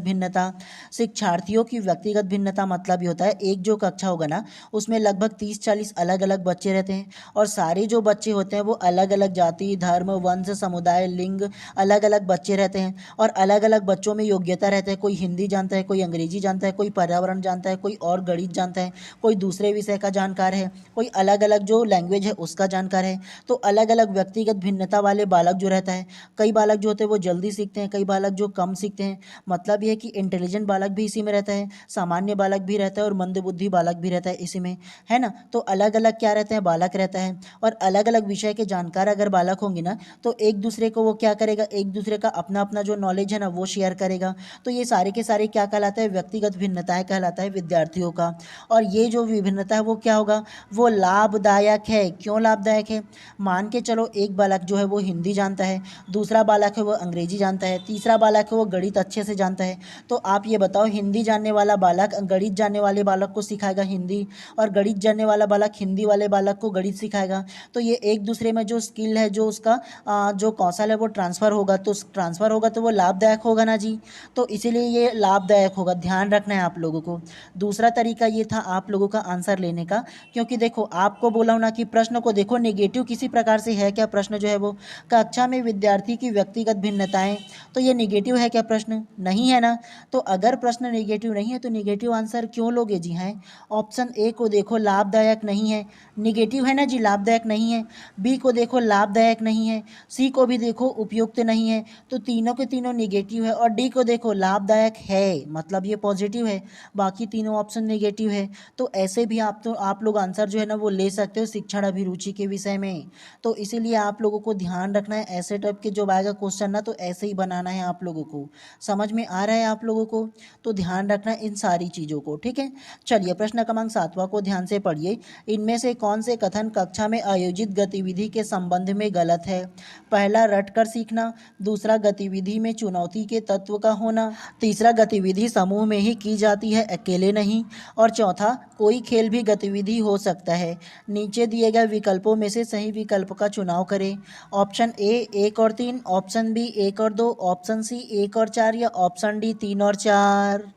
भिन्नता मतलब ये होता है एक जो कक्षा होगा ना उसमें लगभग 30-40 अलग अलग बच्चे रहते हैं और सारे जो बच्चे होते हैं वो अलग अलग जाति, धर्म, वंश, समुदाय, लिंग, अलग अलग बच्चे रहते हैं और अलग अलग बच्चों में योग्यता रहता है। कोई हिंदी जानता है, कोई अंग्रेजी जानता है, कोई पर्यावरण जानता है, कोई और गणित जानता है, कोई दूसरे विषय का जानकार है, कोई अलग अलग जो लैंग्वेज है उसका जानकार है। तो अलग अलग व्यक्तिगत भिन्नता वाले बालक जो रहता है, कई बालक जो होते हैं वो जल्दी सीखते हैं, कई बालक जो कम सीखते हैं। मतलब ये है कि इंटेलिजेंट बालक भी इसी में रहता है, सामान्य बालक भी रहता है और मंदबुद्धि बालक भी रहता है इसी में, है ना। तो अलग अलग क्या रहते हैं? बालक रहता है। और अलग अलग विषय के जानकार अगर बालक होंगे ना तो एक दूसरे को वो क्या करेगा, एक दूसरे का अपना अपना जो नॉलेज है ना वो शेयर करेगा। तो ये सारे के सारे क्या कहलाता है? व्यक्तिगत भिन्नताएं कहलाता है विद्यार्थियों का। और ये जो विभिन्नता है वो क्या होगा? वो लाभदायक है। क्यों लाभदायक है? मान के चलो एक बालक जो है वो हिंदी जानता है, दूसरा बालक है वो अंग्रेजी जानता है, तीसरा बालक है वो गणित अच्छे से जानता है। तो आप ये बताओ, हिंदी जानने वाला बालक गणित जानने वाले बालक को सिखाएगा हिंदी और गणित जानने वाला बालक हिंदी वाले बालक को गणित सिखाएगा। तो ये एक दूसरे में जो स्किल है, जो उसका जो कौशल है वो ट्रांसफ़र होगा तो वो लाभदायक होगा ना जी। तो इसीलिए ये लाभदायक होगा, ध्यान रखना है आप लोगों को। दूसरा तरीका ये था आप लोगों का आंसर लेने का, क्योंकि देखो आपको बोला हूं ना कि प्रश्न को देखो नेगेटिव किसी प्रकार से है क्या? प्रश्न जो है वो कक्षा में विद्यार्थी की व्यक्तिगत भिन्नताएं, तो ये नेगेटिव है क्या? प्रश्न नहीं है ना। तो अगर प्रश्न नेगेटिव नहीं है तो नेगेटिव आंसर क्यों लोगे जी? हैं ऑप्शन ए को देखो लाभदायक नहीं है, नेगेटिव है ना जी, लाभदायक नहीं है। बी को देखो लाभदायक नहीं है, सी को भी देखो उपयुक्त नहीं है। तो तीनों के तीनों नेगेटिव है और डी को देखो लाभदायक है, मतलब ये पॉजिटिव है, बाकी तीनों ऑप्शन नेगेटिव है। तो ऐसे भी आप लोग आंसर जो है ना वो ले सकते हो शिक्षण अभिरुचि के विषय में। तो इसीलिए आप लोगों को ध्यान रखना है, ऐसे टाइप के जो आएगा क्वेश्चन ना तो ऐसे ही बनाना है आप लोगों को। समझ में आ रहा है आप लोगों को? तो ध्यान रखना है इन सारी चीज़ों को, ठीक है। चलिए प्रश्न क्रमांक 7वां को ध्यान से पढ़िए। इनमें से कौन से कथन कक्षा में आयोजित गतिविधि के संबंध में गलत है? पहला, रट कर सीखना। दूसरा, गतिविधि में चुनौती के तत्व का होना। तीसरा, गतिविधि समूह में ही की जाती है, अकेले नहीं। और चौथा, कोई खेल भी गतिविधि हो सकता है। नीचे दिए गए विकल्पों में से सही विकल्प का चुनाव करें। ऑप्शन ए 1 और 3, ऑप्शन बी 1 और 2, ऑप्शन सी 1 और 4 या ऑप्शन डी 3 और 4।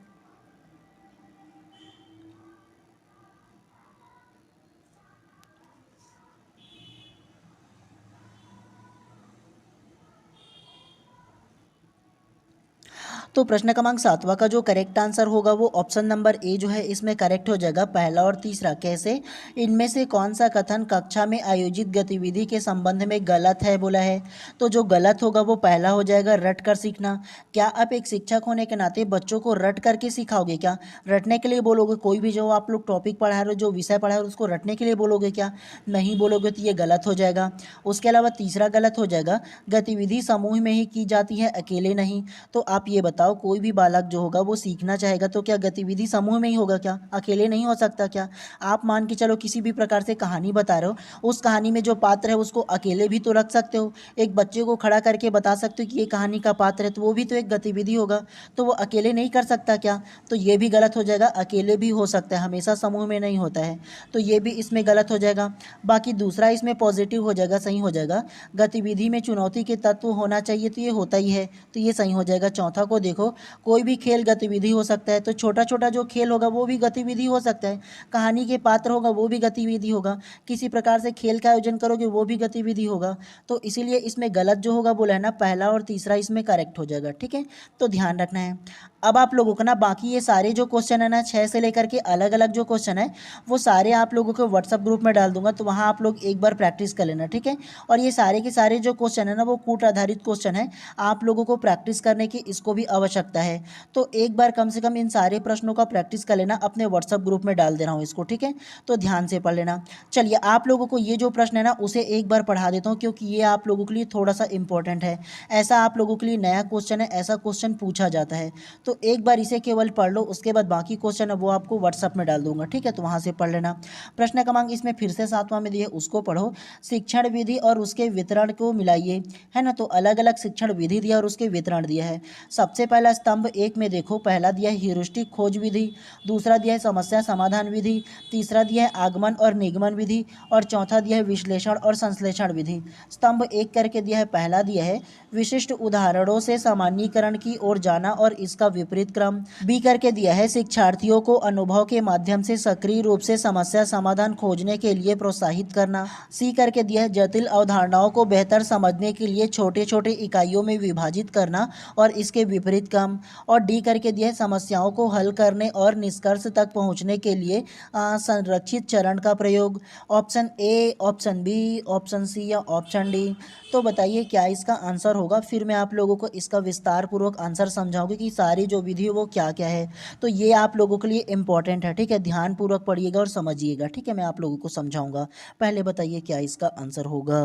तो प्रश्न क्रमांक 7वां का जो करेक्ट आंसर होगा वो ऑप्शन नंबर ए जो है इसमें करेक्ट हो जाएगा, पहला और तीसरा। कैसे? इनमें से कौन सा कथन कक्षा में आयोजित गतिविधि के संबंध में गलत है बोला है? तो जो गलत होगा वो पहला हो जाएगा, रट कर सीखना। क्या आप एक शिक्षक होने के नाते बच्चों को रट करके सिखाओगे क्या? रटने के लिए बोलोगे? कोई भी जो आप लोग टॉपिक पढ़ा रहे हो, जो विषय पढ़ा रहे हो उसको रटने के लिए बोलोगे क्या? नहीं बोलोगे तो ये गलत हो जाएगा। उसके अलावा तीसरा गलत हो जाएगा, गतिविधि समूह में ही की जाती है, अकेले नहीं। तो आप ये बताओ, कोई भी बालक जो होगा वो सीखना चाहेगा तो क्या गतिविधि समूह में ही होगा क्या? अकेले नहीं हो सकता क्या? आप मान के चलो किसी भी प्रकार से कहानी बता रहे हो, उस कहानी में जो पात्र है उसको अकेले भी तो रख सकते हो। एक बच्चे को खड़ा करके बता सकते हो कि ये कहानी का पात्र है, तो वो भी तो एक गतिविधि होगा। तो वो अकेले नहीं कर सकता क्या? तो ये भी गलत हो जाएगा, अकेले भी हो सकता है, हमेशा समूह में नहीं होता है। तो ये भी इसमें गलत हो जाएगा। बाकी दूसरा इसमें पॉजिटिव हो जाएगा, सही हो जाएगा। गतिविधि में चुनौती के तत्व होना चाहिए, तो ये होता ही है, तो ये सही हो जाएगा। चौथा को देखो, कोई भी खेल गतिविधि हो सकता है, तो छोटा छोटा जो खेल होगा वो भी गतिविधि हो सकता है। कहानी के पात्र होगा वो भी गतिविधि होगा, किसी प्रकार से खेल का आयोजन करोगे वो भी गतिविधि होगा। तो इसीलिए इसमें गलत जो होगा बोला है ना, पहला और तीसरा इसमें करेक्ट हो जाएगा, ठीक है। तो ध्यान रखना है। अब आप लोगों को ना बाकी ये सारे जो क्वेश्चन है ना 6 से लेकर के अलग अलग जो क्वेश्चन है वो सारे आप लोगों को व्हाट्सअप ग्रुप में डाल दूंगा, तो वहाँ आप लोग एक बार प्रैक्टिस कर लेना, ठीक है। और ये सारे के सारे जो क्वेश्चन है ना वो कूट आधारित क्वेश्चन है, आप लोगों को प्रैक्टिस करने की इसको भी आवश्यकता है। तो एक बार कम से कम इन सारे प्रश्नों का प्रैक्टिस कर लेना, अपने व्हाट्सअप ग्रुप में डाल दे रहा हूँ इसको, ठीक है। तो ध्यान से पढ़ लेना। चलिए आप लोगों को ये जो प्रश्न है ना उसे एक बार पढ़ा देता हूँ, क्योंकि ये आप लोगों के लिए थोड़ा सा इंपॉर्टेंट है। ऐसा आप लोगों के लिए नया क्वेश्चन है, ऐसा क्वेश्चन पूछा जाता है। तो एक बार इसे केवल पढ़ लो, उसके बाद बाकी क्वेश्चन है वो आपको व्हाट्सअप में डाल दूंगा, ठीक है। तो वहाँ से पढ़ लेना। प्रश्न क्रमांक इसमें फिर से 7वां में दिए, उसको पढ़ो। शिक्षण विधि और उसके वितरण को मिलाइए, है ना। तो अलग अलग शिक्षण विधि दिया और उसके वितरण दिया है। सबसे पहला स्तंभ एक में देखो, पहला दिया है ह्यूरिस्टिक खोज विधि, दूसरा दिया है समस्या समाधान विधि, तीसरा दिया है आगमन और निगमन विधि, और चौथा दिया है विश्लेषण और संश्लेषण विधि। स्तंभ एक करके दिया है, पहला दिया है विशिष्ट उदाहरणों से सामान्यीकरण की ओर जाना और इसका विपरीत क्रम। बी करके दिया है शिक्षार्थियों को अनुभव के माध्यम से सक्रिय रूप से समस्या समाधान खोजने के लिए प्रोत्साहित करना। सी करके दिया है जटिल अवधारणाओं को बेहतर समझने के लिए छोटे छोटे इकाइयों में विभाजित करना और इसके विपरीत क्रम। और डी करके दिया है समस्याओं को हल करने और निष्कर्ष तक पहुंचने के लिए संरक्षित चरण का प्रयोग। Option A, option B, option C या ऑप्शन डी। तो बताइए क्या इसका आंसर होगा। फिर मैं आप लोगों को इसका विस्तार पूर्वक आंसर समझाऊंगी कि सारी जो विधि है वो क्या क्या है। तो ये आप लोगों के लिए इंपॉर्टेंट है, ठीक है, ध्यान पूर्वक पढ़िएगा और समझिएगा, ठीक है। मैं आप लोगों को समझाऊंगा। पहले बताइए क्या इसका आंसर होगा।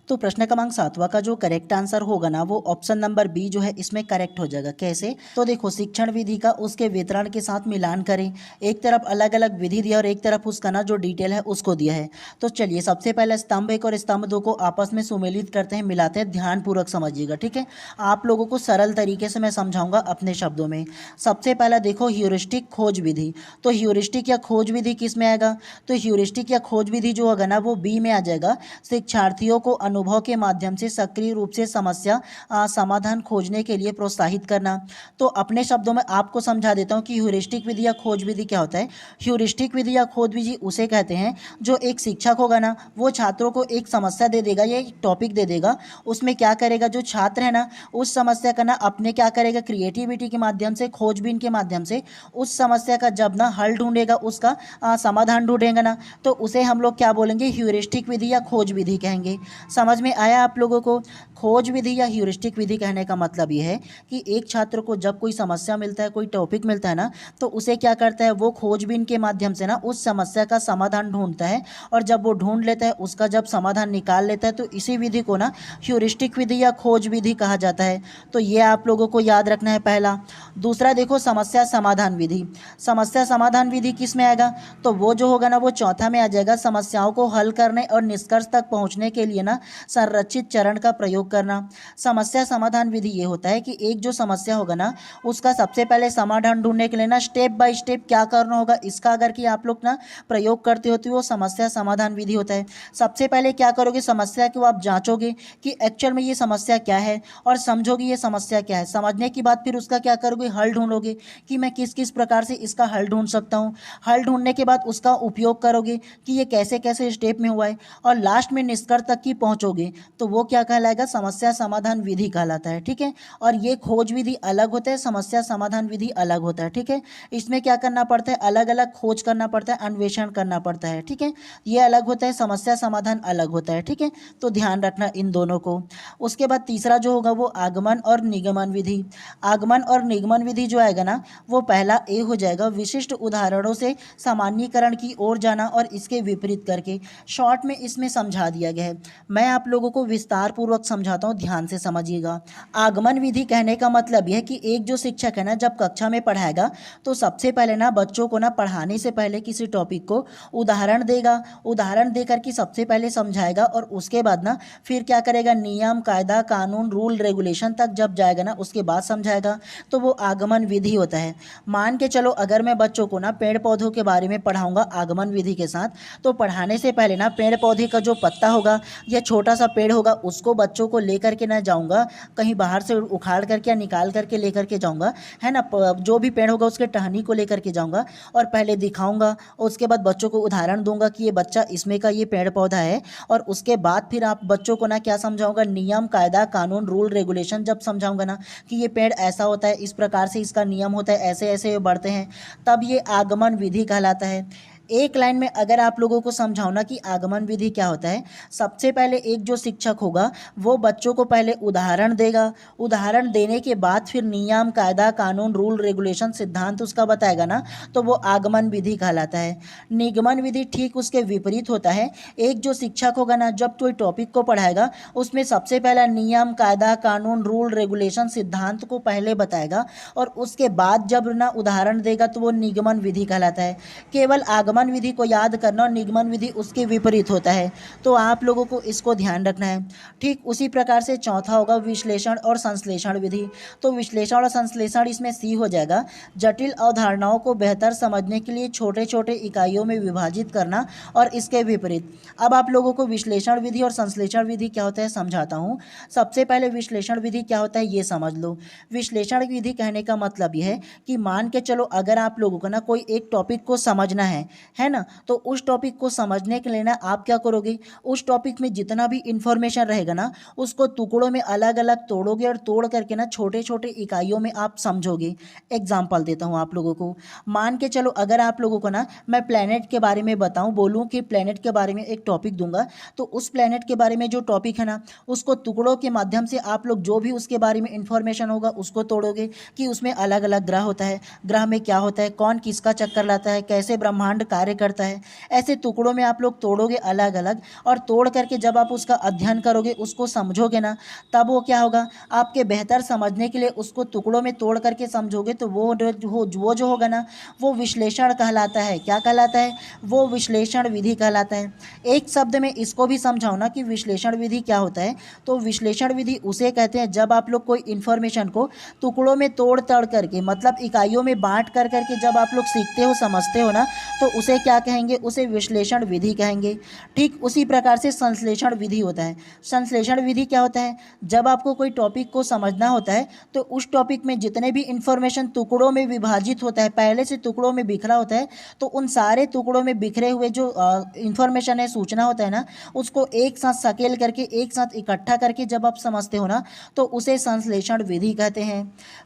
तो प्रश्न क्रमांक 7वां का जो करेक्ट आंसर होगा ना, वो ऑप्शन नंबर बी जो है इसमें करेक्ट हो जाएगा। कैसे? तो देखो, शिक्षण विधि का उसके वितरण के साथ मिलान करें। एक तरफ अलग अलग विधि दिया और एक तरफ उसका ना जो डिटेल है उसको दिया है। तो चलिए सबसे पहले स्तंभ 1 और स्तंभ 2 को आपस में सुमेलित करते हैं, मिलाते हैं। ध्यानपूर्वक समझिएगा, ठीक है। आप लोगों को सरल तरीके से मैं समझाऊंगा अपने शब्दों में। सबसे पहला देखो ह्यूरिस्टिक खोज विधि। तो ह्यूरिस्टिक या खोज विधि किस में आएगा? तो ह्यूरिस्टिक या खोज विधि जो होगा ना वो बी में आ जाएगा। शिक्षार्थियों को अनुभव के माध्यम से सक्रिय रूप से समस्या समाधान खोजने के लिए प्रोत्साहित करना। तो अपने शब्दों में आपको समझा देता हूं कि ह्यूरिस्टिक विधि या खोज विधि क्या होता है। ह्यूरिस्टिक विधि या खोज विधि उसे कहते हैं जो एक शिक्षक होगा ना, वो छात्रों को एक समस्या दे देगा या एक टॉपिक दे देगा। उसमें क्या करेगा, जो छात्र है ना उस समस्या का ना अपने क्या करेगा, क्रिएटिविटी के माध्यम से, खोजबीन के माध्यम से उस समस्या का जब ना हल ढूंढेगा, उसका समाधान ढूंढेगा ना, तो उसे हम लोग क्या बोलेंगे, ह्यूरिस्टिक विधि या खोज विधि कहेंगे। समझ में आया आप लोगों को? खोज विधि या ह्यूरिस्टिक विधि कहने का मतलब ये है कि एक छात्र को जब कोई समस्या मिलता है, कोई टॉपिक मिलता है ना, तो उसे क्या करता है, वो खोजबीन के माध्यम से ना उस समस्या का समाधान ढूंढता है। और जब वो ढूंढ लेता है, उसका जब समाधान निकाल लेता है, तो इसी विधि को ना ह्यूरिस्टिक विधि या खोज विधि कहा जाता है। तो ये आप लोगों को याद रखना है पहला। दूसरा देखो, समस्या समाधान विधि। समस्या समाधान विधि किस में आएगा? तो वो जो होगा ना वो चौथा में आ जाएगा। समस्याओं को हल करने और निष्कर्ष तक पहुंचने के लिए ना संरचित चरण का प्रयोग करना। समस्या समाधान विधि ये होता है कि एक जो समस्या होगा ना उसका सबसे पहले समाधान ढूंढने के लिए ना स्टेप बाय स्टेप क्या करना होगा, इसका अगर कि आप लोग ना प्रयोग करते हो तो वो समस्या समाधान विधि होता है। सबसे पहले क्या करोगे, समस्या को आप जांचोगे कि एक्चुअल में ये समस्या क्या है और समझोगे ये समस्या क्या है। समझने के बाद फिर उसका क्या करोगे, हल ढूंढोगे कि मैं किस किस प्रकार से इसका हल ढूंढ सकता हूँ। हल ढूंढने के बाद उसका उपयोग करोगे कि ये कैसे कैसे स्टेप में हुआ है, और लास्ट में निष्कर्ष तक की पहुंचोगे तो वो क्या कहलाएगा, समस्या समाधान विधि कहलाता है, ठीक है। और ये खोज विधि अलग होता है, समस्या समाधान विधि अलग होता है, ठीक है। इसमें क्या करना पड़ता है, अलग अलग खोज करना पड़ता है, अन्वेषण करना पड़ता है, ठीक है। ये अलग होता है, समस्या समाधान अलग होता है, ठीक है। तो ध्यान रखना इन दोनों को। उसके बाद तीसरा जो होगा वो आगमन और निगमन विधि। आगमन और निगमन विधि जो आएगा ना वो पहला ए हो जाएगा, विशिष्ट उदाहरणों से सामान्यीकरण की ओर जाना और इसके विपरीत करके। शॉर्ट में इसमें समझा दिया गया है, मैं आप लोगों को विस्तार पूर्वक समझाता हूँ, ध्यान से समझिएगा। आगमन विधि कहने का मतलब यह है कि एक जो शिक्षक है ना जब कक्षा में पढ़ाएगा तो सबसे पहले ना बच्चों को ना पढ़ाने से पहले किसी टॉपिक को उदाहरण देगा, उदाहरण देकर के सबसे पहले समझाएगा और उसके बाद ना फिर क्या करेगा, नियम कायदा कानून रूल रेगुलेशन तक जब जाएगा ना उसके बाद समझाएगा। तो वो आगमन विधि होता है। मान के चलो अगर मैं बच्चों को ना पेड़ पौधों के बारे में पढ़ाऊंगा आगमन विधि के साथ, तो पढ़ाने से पहले ना पेड़ पौधे का जो पत्ता होगा या छोटा सा पेड़ होगा उसको बच्चों को लेकर के ना जाऊंगा, कहीं बाहर से उखाड़ करके या निकाल करके लेकर के जाऊंगा, है ना। जो भी पेड़ होगा उसके टहनी को लेकर के जाऊंगा और पहले दिखाऊंगा और उसके बाद बच्चों को उदाहरण दूंगा कि ये बच्चा इसमें का ये पेड़ पौधा है। और उसके बाद फिर आप बच्चों को ना क्या समझाऊंगा, नियम कायदा कानून रूल रेगुलेशन जब समझाऊंगा ना कि ये पेड़ ऐसा होता है, इस प्रकार से इसका नियम होता है, ऐसे ऐसे ये बढ़ते हैं, तब ये आगमन विधि कहलाता है। एक लाइन में अगर आप लोगों को समझाऊं कि आगमन विधि क्या होता है, सबसे पहले एक जो शिक्षक होगा वो बच्चों को पहले उदाहरण देगा, उदाहरण देने के बाद फिर नियम कायदा कानून रूल रेगुलेशन सिद्धांत उसका बताएगा ना, तो वो आगमन विधि कहलाता है। निगमन विधि ठीक उसके विपरीत होता है। एक जो शिक्षक होगा ना जब कोई टॉपिक को पढ़ाएगा उसमें सबसे पहला नियम कायदा कानून रूल रेगुलेशन सिद्धांत को पहले बताएगा और उसके बाद जब ना उदाहरण देगा तो वो निगमन विधि कहलाता है। केवल आगमन आगमन विधि को याद करना और निगमन विधि उसके विपरीत होता है, तो आप लोगों को इसको ध्यान रखना है। ठीक उसी प्रकार से चौथा होगा विश्लेषण और संश्लेषण विधि। तो विश्लेषण और संश्लेषण इसमें सी हो जाएगा, जटिल अवधारणाओं को बेहतर समझने के लिए छोटे छोटे इकाइयों में विभाजित करना और इसके विपरीत। अब आप लोगों को विश्लेषण विधि और संश्लेषण विधि क्या होता है समझाता हूँ। सबसे पहले विश्लेषण विधि क्या होता है ये समझ लो। विश्लेषण विधि कहने का मतलब यह है कि मान के चलो अगर आप लोगों को ना कोई एक टॉपिक को समझना है ना, तो उस टॉपिक को समझने के लिए ना आप क्या करोगे, उस टॉपिक में जितना भी इंफॉर्मेशन रहेगा ना उसको टुकड़ों में अलग अलग तोड़ोगे और तोड़ करके ना छोटे छोटे इकाइयों में आप समझोगे। एग्जाम्पल देता हूँ आप लोगों को। मान के चलो अगर आप लोगों को ना मैं प्लेनेट के बारे में बताऊँ, बोलूँ कि प्लेनेट के बारे में एक टॉपिक दूंगा, तो उस प्लेनेट के बारे में जो टॉपिक है ना उसको टुकड़ों के माध्यम से आप लोग जो भी उसके बारे में इंफॉर्मेशन होगा उसको तोड़ोगे कि उसमें अलग अलग ग्रह होता है, ग्रह में क्या होता है, कौन किसका चक्कर लाता है, कैसे ब्रह्मांड कार्य करता है। ऐसे टुकड़ों में आप लोग तोड़ोगे अलग अलग, और तोड़ करके जब आप उसका अध्ययन करोगे उसको समझोगे ना, तब वो क्या होगा, आपके बेहतर समझने के लिए उसको टुकड़ों में तोड़ करके समझोगे तो वो जो होगा ना वो विश्लेषण कहलाता है। क्या कहलाता है, वो विश्लेषण विधि कहलाता है। एक शब्द में इसको भी समझाओ ना कि विश्लेषण विधि क्या होता है, तो विश्लेषण विधि उसे कहते हैं जब आप लोग कोई इन्फॉर्मेशन को टुकड़ों में तोड़ तड़ करके, मतलब इकाइयों में बांट कर करके जब आप लोग सीखते हो समझते हो ना, तो उसे क्या कहेंगे, उसे विश्लेषण विधि कहेंगे। ठीक उसी प्रकार से संश्लेषण विधि होता है। संश्लेषण विधि क्या होता है, जब आपको कोई टॉपिक को समझना होता है तो उस टॉपिक में जितने भी इंफॉर्मेशन टुकड़ों में विभाजित होता है, पहले से टुकड़ों में बिखरा होता है, तो उन सारे टुकड़ों में बिखरे हुए जो इंफॉर्मेशन है, सूचना होता है ना, उसको एक साथ सकेल करके एक साथ इकट्ठा करके जब आप समझते हो ना तो उसे संश्लेषण विधि कहते हैं।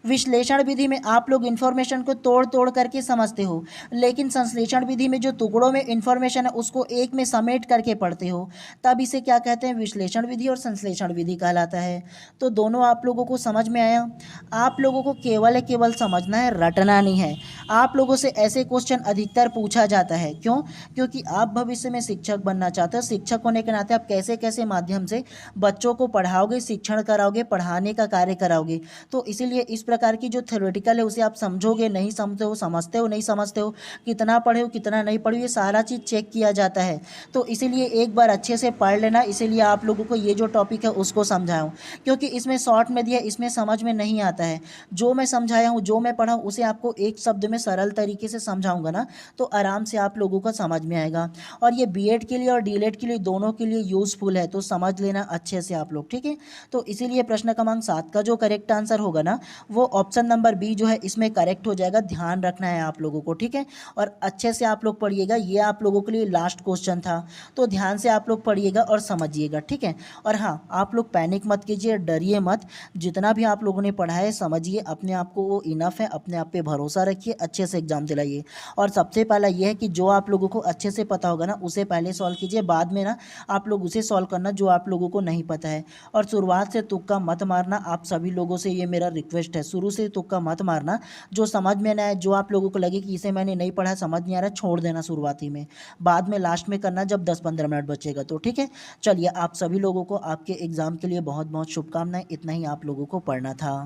विश्लेषण विधि में आप लोग इंफॉर्मेशन को तोड़ तोड़ करके समझते हो, लेकिन संश्लेषण विधि में जो टुकड़ों में इंफॉर्मेशन है उसको एक में समेट करके पढ़ते हो, तब इसे क्या कहते हैं, विश्लेषण विधि और संश्लेषण विधि कहलाता है। तो दोनों आप लोगों को समझ में आया। आप लोगों को केवल समझना है, रटना नहीं है। आप लोगों से ऐसे क्वेश्चन अधिकतर पूछा जाता है, क्यों, क्योंकि आप भविष्य में शिक्षक बनना चाहते हो। शिक्षक होने के नाते आप कैसे कैसे माध्यम से बच्चों को पढ़ाओगे, शिक्षण कराओगे, पढ़ाने का कार्य कराओगे, तो इसीलिए इस प्रकार की जो थ्योरेटिकल है उसे आप समझोगे, नहीं समझते हो नहीं समझते हो, कितना पढ़े हो कितना नहीं पढ़े, ये सारा चीज़ चेक किया जाता है। तो इसीलिए एक बार अच्छे से पढ़ लेना। इसीलिए आप लोगों को ये जो टॉपिक है उसको समझाऊँ, क्योंकि इसमें शॉर्ट में दिया, इसमें समझ में नहीं आता है। जो मैं समझाया हूँ, जो मैं पढ़ा हूँ, उसे आपको एक शब्द में सरल तरीके से समझाऊंगा ना, तो आराम से आप लोगों को समझ में आएगा। और ये बीएड के लिए और डीएलएड के लिए दोनों के लिए यूज़फुल है, तो समझ लेना अच्छे से आप लोग, ठीक है। तो इसीलिए प्रश्न क्रमांक 7 का जो करेक्ट आंसर होगा ना वो ऑप्शन नंबर बी जो है इसमें करेक्ट हो जाएगा। ध्यान रखना है आप लोगों को, ठीक है। और अच्छे से आप लोग पढ़िएगा, ये आप लोगों के लिए लास्ट क्वेश्चन था, तो ध्यान से आप लोग पढ़िएगा और समझिएगा, ठीक है। और हाँ, आप लोग पैनिक मत कीजिए, डरिए मत। जितना भी आप लोगों ने पढ़ा है समझिए, अपने आप को वो इनफ है, अपने आप पे भरोसा रखिए, अच्छे से एग्जाम दिलाइए। और सबसे पहला ये है कि जो आप लोगों को अच्छे से पता होगा ना उसे पहले सॉल्व कीजिए, बाद में ना आप लोग उसे सॉल्व करना जो आप लोगों को नहीं पता है। और शुरुआत से तुक्का मत मारना, आप सभी लोगों से ये मेरा रिक्वेस्ट है, शुरू से तुक्का मत मारना। जो समझ में ना आए, जो आप लोगों को लगे कि इसे मैंने नहीं पढ़ा, समझ नहीं आ रहा, छोड़ देना शुरुआती में, बाद में लास्ट में करना जब 10-15 मिनट बचेगा तो, ठीक है। चलिए, आप सभी लोगों को आपके एग्ज़ाम के लिए बहुत बहुत शुभकामनाएं। इतना ही आप लोगों को पढ़ना था।